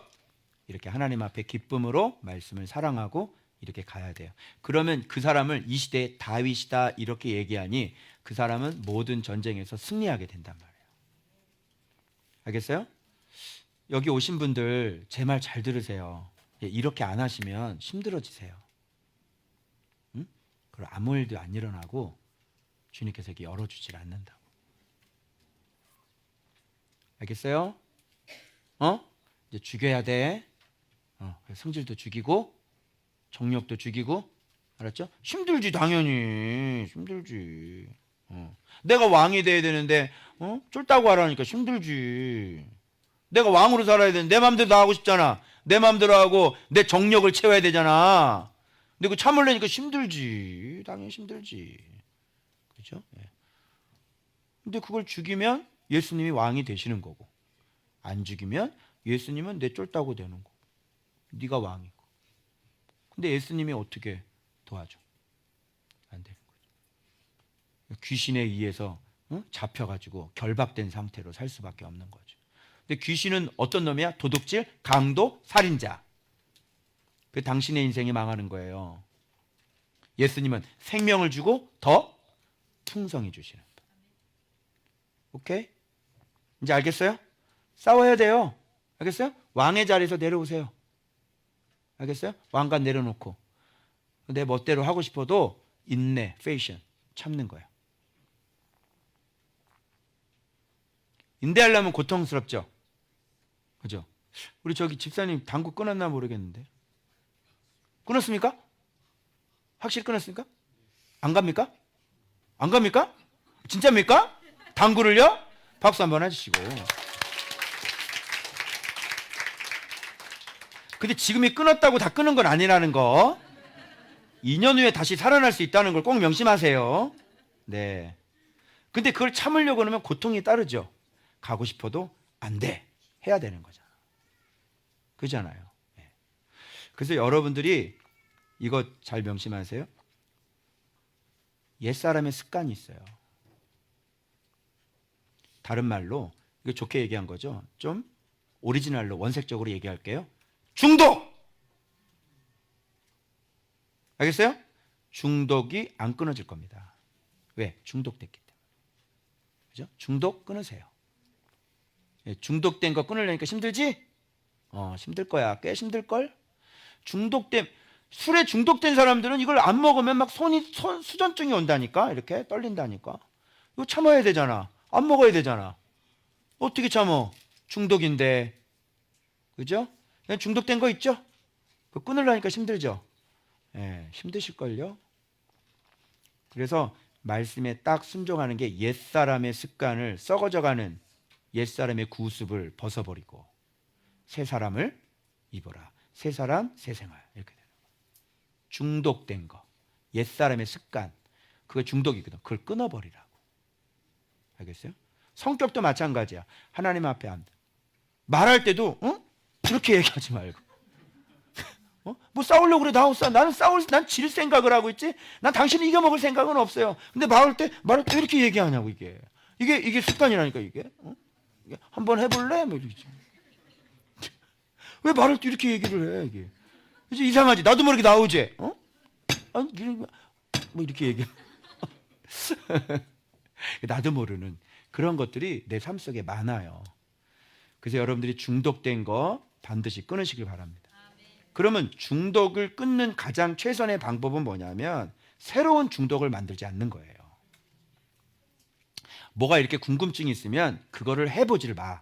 이렇게 하나님 앞에 기쁨으로 말씀을 사랑하고 이렇게 가야 돼요. 그러면 그 사람을 이 시대의 다윗이다 이렇게 얘기하니 그 사람은 모든 전쟁에서 승리하게 된단 말이에요. 알겠어요? 여기 오신 분들 제 말 잘 들으세요. 이렇게 안 하시면 힘들어지세요. 응? 그리고 아무 일도 안 일어나고 주님께서 이렇게 열어주질 않는다고. 알겠어요? 이제 죽여야 돼. 성질도 죽이고 정력도 죽이고. 알았죠? 힘들지 당연히. 힘들지. 내가 왕이 돼야 되는데 쫄다고 하라니까 힘들지. 내가 왕으로 살아야 되는데 내 마음대로 다 하고 싶잖아. 내 마음대로 하고 내 정력을 채워야 되잖아. 근데 그 참으려니까 힘들지. 당연히 힘들지. 그죠? 예. 근데 그걸 죽이면 예수님이 왕이 되시는 거고, 안 죽이면 예수님은 내 쫄다고 되는 거고, 네가 왕이고. 근데 예수님이 어떻게 도와줘? 안 되는 거죠. 귀신에 의해서 잡혀가지고 결박된 상태로 살 수밖에 없는 거죠. 근데 귀신은 어떤 놈이야? 도둑질, 강도, 살인자. 그 당신의 인생이 망하는 거예요. 예수님은 생명을 주고 더 풍성히 주시는 분. 오케이? 이제 알겠어요? 싸워야 돼요. 알겠어요? 왕의 자리에서 내려오세요. 알겠어요? 왕관 내려놓고 내 멋대로 하고 싶어도 인내, 페이션 참는 거예요. 인내하려면 고통스럽죠? 그죠? 우리 저기 집사님 당구 끊었나 모르겠는데. 끊었습니까? 확실히 끊었습니까? 안 갑니까? 안 갑니까? 진짜입니까? 당구를요? 박수 한번 해주시고. 근데 지금이 끊었다고 다 끊은 건 아니라는 거. 2년 후에 다시 살아날 수 있다는 걸 꼭 명심하세요. 네. 근데 그걸 참으려고 하면 고통이 따르죠. 가고 싶어도 안 돼. 해야 되는 거잖아. 그잖아요. 네. 그래서 여러분들이 이거 잘 명심하세요. 옛사람의 습관이 있어요. 다른 말로, 이거 좋게 얘기한 거죠. 좀 오리지널로 원색적으로 얘기할게요. 중독! 알겠어요? 중독이 안 끊어질 겁니다. 왜? 중독됐기 때문에. 그죠? 중독 끊으세요. 중독된 거 끊으려니까 힘들지? 힘들 거야. 꽤 힘들걸? 술에 중독된 사람들은 이걸 안 먹으면 막 수전증이 온다니까? 이렇게 떨린다니까? 이거 참아야 되잖아. 안 먹어야 되잖아. 어떻게 참어? 중독인데. 그죠? 그냥 중독된 거 있죠? 그거 끊으려니까 힘들죠? 예, 힘드실걸요? 그래서 말씀에 딱 순종하는 게 옛사람의 습관을, 썩어져가는 옛사람의 구습을 벗어버리고 새 사람을 입어라. 새 사람, 새 생활. 이렇게 되는 거예요. 중독된 거, 옛사람의 습관, 그거 중독이거든. 그걸 끊어버리라고. 알겠어요? 성격도 마찬가지야. 하나님 앞에 말할 때도 그렇게 얘기하지 말고. 뭐 싸우려고 그래. 난 질 생각을 하고 있지. 난 당신을 이겨먹을 생각은 없어요. 근데 말할 때 왜 이렇게 얘기하냐고. 이게 습관이라니까. 이게 한번 해볼래? 뭐 이러지. 왜 말할 때 이렇게 얘기를 해? 이게 이제 이상하지. 나도 모르게 나오지. 아니 뭐 이렇게 얘기. 나도 모르는 그런 것들이 내 삶 속에 많아요. 그래서 여러분들이 중독된 거 반드시 끊으시길 바랍니다. 그러면 중독을 끊는 가장 최선의 방법은 뭐냐면 새로운 중독을 만들지 않는 거예요. 뭐가 이렇게 궁금증이 있으면 그거를 해보지를 마.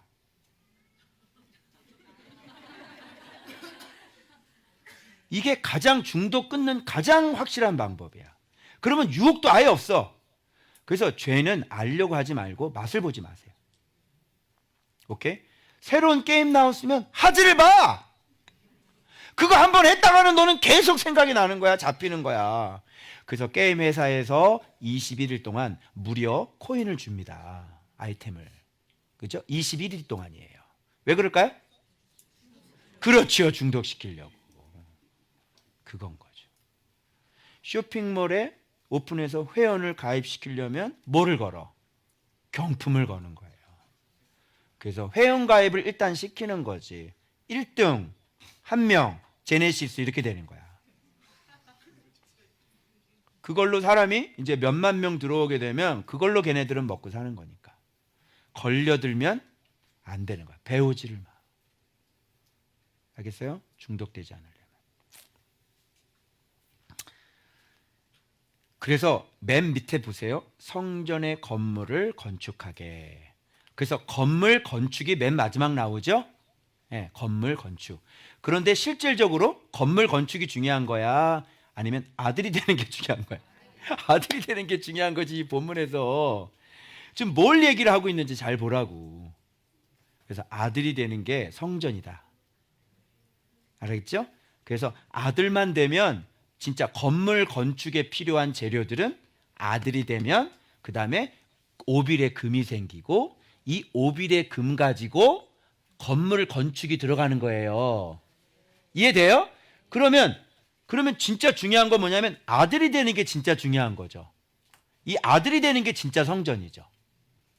이게 가장 중독 끊는 가장 확실한 방법이야. 그러면 유혹도 아예 없어. 그래서 죄는 알려고 하지 말고 맛을 보지 마세요. 오케이? 새로운 게임 나왔으면 하지를 마. 그거 한번 했다가는 너는 계속 생각이 나는 거야. 잡히는 거야. 그래서 게임 회사에서 21일 동안 무려 코인을 줍니다. 아이템을. 그죠? 21일 동안이에요. 왜 그럴까요? 그렇죠. 중독시키려고. 그건 거죠. 쇼핑몰에 오픈해서 회원을 가입시키려면 뭐를 걸어? 경품을 거는 거예요. 그래서 회원 가입을 일단 시키는 거지. 1등 1명 제네시스 이렇게 되는 거야. 그걸로 사람이 이제 몇만 명 들어오게 되면 그걸로 걔네들은 먹고 사는 거니까. 걸려들면 안 되는 거야. 배우지를 마. 알겠어요? 중독되지 않으려면. 그래서 맨 밑에 보세요. 성전의 건물을 건축하게. 그래서 건물 건축이 맨 마지막 나오죠? 네, 건물 건축. 그런데 실질적으로 건물 건축이 중요한 거야? 아니면 아들이 되는 게 중요한 거야? 아들이 되는 게 중요한 거지. 이 본문에서 지금 뭘 얘기를 하고 있는지 잘 보라고. 그래서 아들이 되는 게 성전이다. 알겠죠? 그래서 아들만 되면 진짜 건물 건축에 필요한 재료들은 아들이 되면 그 다음에 오빌의 금이 생기고 이 오빌의 금 가지고 건물 건축이 들어가는 거예요. 이해돼요? 그러면 진짜 중요한 건 뭐냐면 아들이 되는 게 진짜 중요한 거죠. 이 아들이 되는 게 진짜 성전이죠.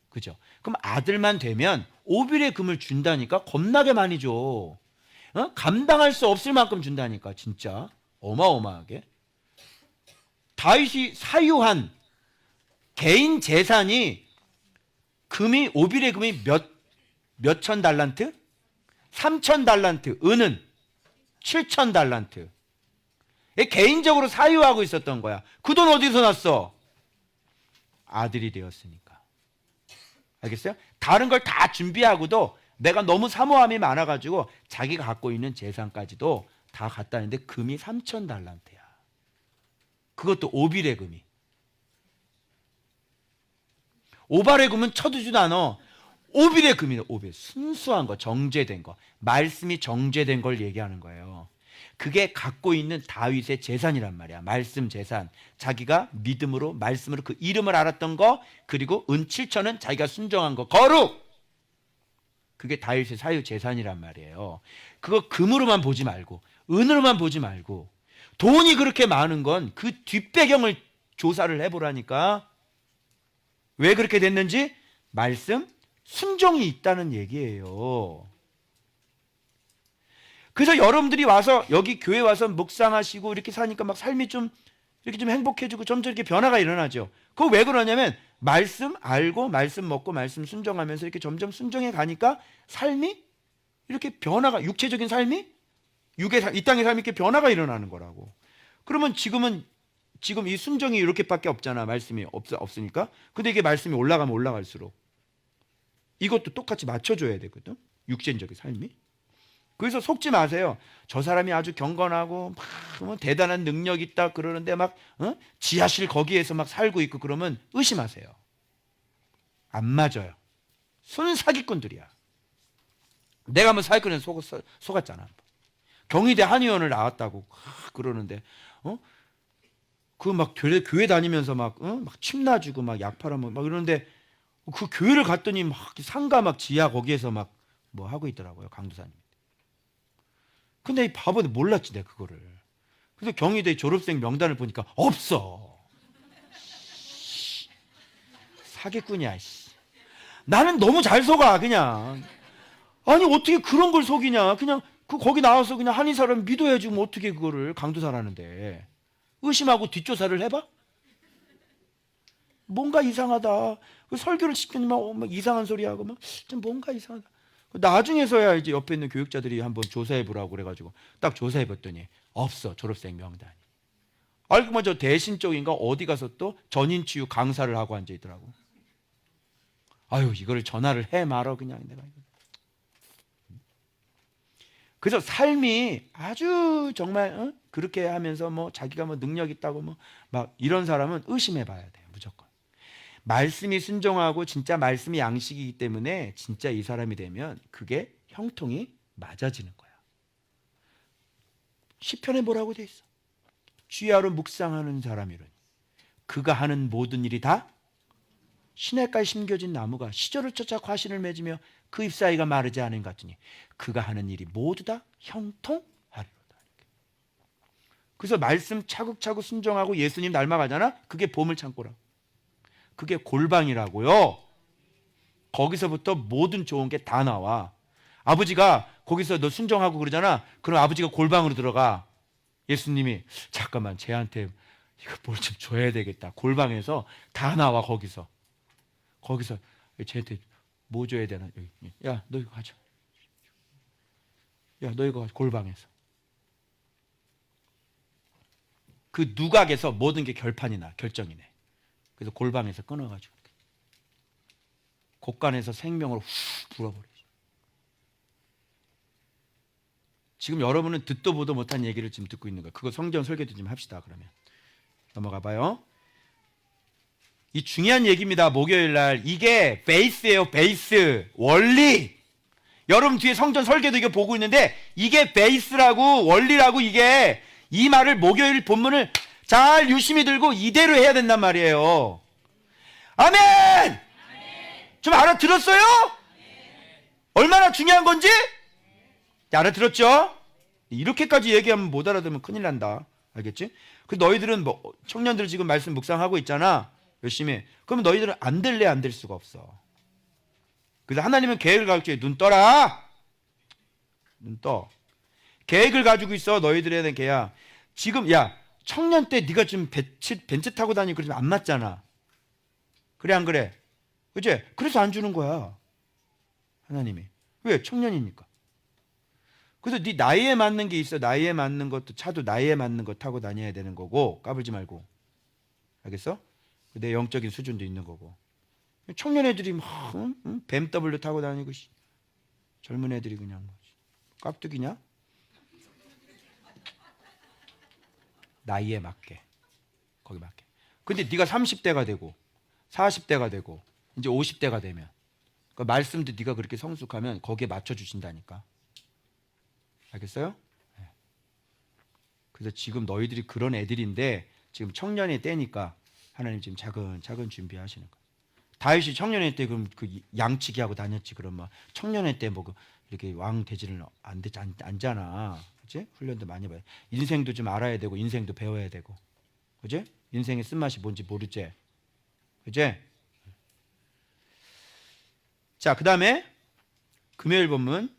그죠? 그럼 아들만 되면 오빌의 금을 준다니까 겁나게 많이 줘. 감당할 수 없을 만큼 준다니까 진짜 어마어마하게. 다윗이 사유한 개인 재산이 금이 오빌의 금이 몇천 달란트? 3천 달란트. 은은 7천 달란트. 개인적으로 사유하고 있었던 거야. 그 돈 어디서 났어? 아들이 되었으니까. 알겠어요? 다른 걸 다 준비하고도 내가 너무 사모함이 많아가지고 자기가 갖고 있는 재산까지도 다 갖다 냈는데 금이 3천 달란트야. 그것도 오빌의 금이. 오발의 금은 쳐두지도 않아. 오빌의 금이다. 오빌. 순수한 거, 정죄된 거. 말씀이 정죄된 걸 얘기하는 거예요. 그게 갖고 있는 다윗의 재산이란 말이야. 말씀 재산. 자기가 믿음으로 말씀으로 그 이름을 알았던 거, 그리고 은 7천은 자기가 순종한 거. 거룩. 그게 다윗의 사유 재산이란 말이에요. 그거 금으로만 보지 말고 은으로만 보지 말고 돈이 그렇게 많은 건 그 뒷배경을 조사를 해보라니까. 왜 그렇게 됐는지 말씀 순종이 있다는 얘기예요. 그래서 여러분들이 와서 여기 교회 와서 묵상하시고 이렇게 사니까 막 삶이 좀 이렇게 좀 행복해지고 점점 이렇게 변화가 일어나죠. 그거 왜 그러냐면 말씀 알고 말씀 먹고 말씀 순종하면서 이렇게 점점 순종해 가니까 삶이 이렇게 변화가, 육체적인 삶이 이 땅의 삶이 이렇게 변화가 일어나는 거라고. 그러면 지금 이 순종이 이렇게밖에 없잖아. 말씀이 없으니까. 근데 이게 말씀이 올라가면 올라갈수록 이것도 똑같이 맞춰줘야 되거든. 육신적인 삶이. 그래서 속지 마세요. 저 사람이 아주 경건하고 막 대단한 능력 있다 그러는데 막 지하실 거기에서 막 살고 있고 그러면 의심하세요. 안 맞아요. 순사기꾼들이야. 내가 한번 사기꾼에 속았잖아. 경희대 한의원을 나왔다고 그러는데 그 막 교회 다니면서 막 침 놔주고 막 약 팔아먹고 막 이러는데 그 교회를 갔더니 막 상가 막 지하 거기에서 막 뭐 하고 있더라고요. 강도사님. 근데 이 바보는 몰랐지 내가 그거를. 그래서 경희대 졸업생 명단을 보니까 없어. 사기꾼이야. 나는 너무 잘 속아 그냥. 아니 어떻게 그런 걸 속이냐. 그냥 거기 나와서 그냥 한의사를 믿어야지 뭐 어떻게 그거를 강도사라는데. 의심하고 뒷조사를 해봐? 뭔가 이상하다. 설교를 시키면 막 이상한 소리 하고 막 좀 뭔가 이상하다. 나중에서야 이제 옆에 있는 교육자들이 한번 조사해 보라고 그래가지고 딱 조사해 봤더니 없어. 졸업생 명단이. 알고 보면 저 대신 쪽인가 어디 가서 또 전인치유 강사를 하고 앉아 있더라고. 아유 이거를 전화를 해 말어 그냥 내가. 그래서 삶이 아주 정말 그렇게 하면서 뭐 자기가 뭐 능력 있다고 뭐 막 이런 사람은 의심해 봐야 돼요. 무조건. 말씀이 순종하고 진짜 말씀이 양식이기 때문에 진짜 이 사람이 되면 그게 형통이 맞아지는 거야. 시편에 뭐라고 돼 있어? 주야로 묵상하는 사람이로니 그가 하는 모든 일이 다 시냇가에 심겨진 나무가 시절을 쫓아 과실을 맺으며 그 잎사이가 마르지 않은 것 같으니 그가 하는 일이 모두 다 형통하리로다. 그래서 말씀 차곡차곡 순종하고 예수님 닮아가잖아. 그게 보물창고라고. 그게 골방이라고요. 거기서부터 모든 좋은 게 다 나와. 아버지가 거기서 너 순종하고 그러잖아. 그럼 아버지가 골방으로 들어가. 예수님이 잠깐만 쟤한테 이거 뭘 좀 줘야 되겠다. 골방에서 다 나와. 거기서 쟤한테 뭐 줘야 되나. 야 너 이거 가져. 야 너 이거 골방에서. 그 누각에서 모든 게 결정이 내. 그래서 골방에서 끊어가지고 곡간에서 생명을 훅 불어버리죠. 지금 여러분은 듣도 보도 못한 얘기를 지금 듣고 있는 거예요. 그거 성경 설교도 좀 합시다. 그러면 넘어가 봐요. 이 중요한 얘기입니다. 목요일 날 이게 베이스예요. 베이스 원리. 여러분 뒤에 성전 설계도 이거 보고 있는데 이게 베이스라고 원리라고. 이게 이 말을 목요일 본문을 잘 유심히 들고 이대로 해야 된단 말이에요. 아멘. 좀 알아들었어요? 얼마나 중요한 건지 알아들었죠? 이렇게까지 얘기하면 못 알아들으면 큰일 난다. 알겠지? 그 너희들은 뭐 청년들 지금 말씀 묵상하고 있잖아. 열심히. 그러면 너희들은 안 될래 안 될 수가 없어. 그래서 하나님은 계획을 가지고 눈 떠라. 눈 떠. 계획을 가지고 있어. 너희들에 대한 계약. 지금 야 청년 때 네가 좀 벤츠 타고 다니고 그러면 안 맞잖아. 그래 안 그래? 그치? 그래서 안 주는 거야. 하나님이. 왜? 청년이니까. 그래서 네 나이에 맞는 게 있어. 나이에 맞는 것도 차도 나이에 맞는 거 타고 다녀야 되는 거고. 까불지 말고. 알겠어? 내 영적인 수준도 있는 거고. 청년 애들이 막 BMW 타고 다니고 젊은 애들이 그냥 깍두기냐? 나이에 맞게. 거기 맞게. 근데 네가 30대가 되고 40대가 되고 이제 50대가 되면 그 말씀도 네가 그렇게 성숙하면 거기에 맞춰 주신다니까. 알겠어요? 네. 그래서 지금 너희들이 그런 애들인데 지금 청년의 때니까 하나님 지금 차근차근 준비하시는 거예요. 다윗이 청년의 때 그럼 그 양치기 하고 다녔지. 그럼 막 청년의 때 뭐 이렇게 왕 되지는 않잖아. 그치? 훈련도 많이 봐요. 인생도 좀 알아야 되고 인생도 배워야 되고. 그치? 인생의 쓴맛이 뭔지 모르지. 그치? 자, 그 다음에 금요일 본문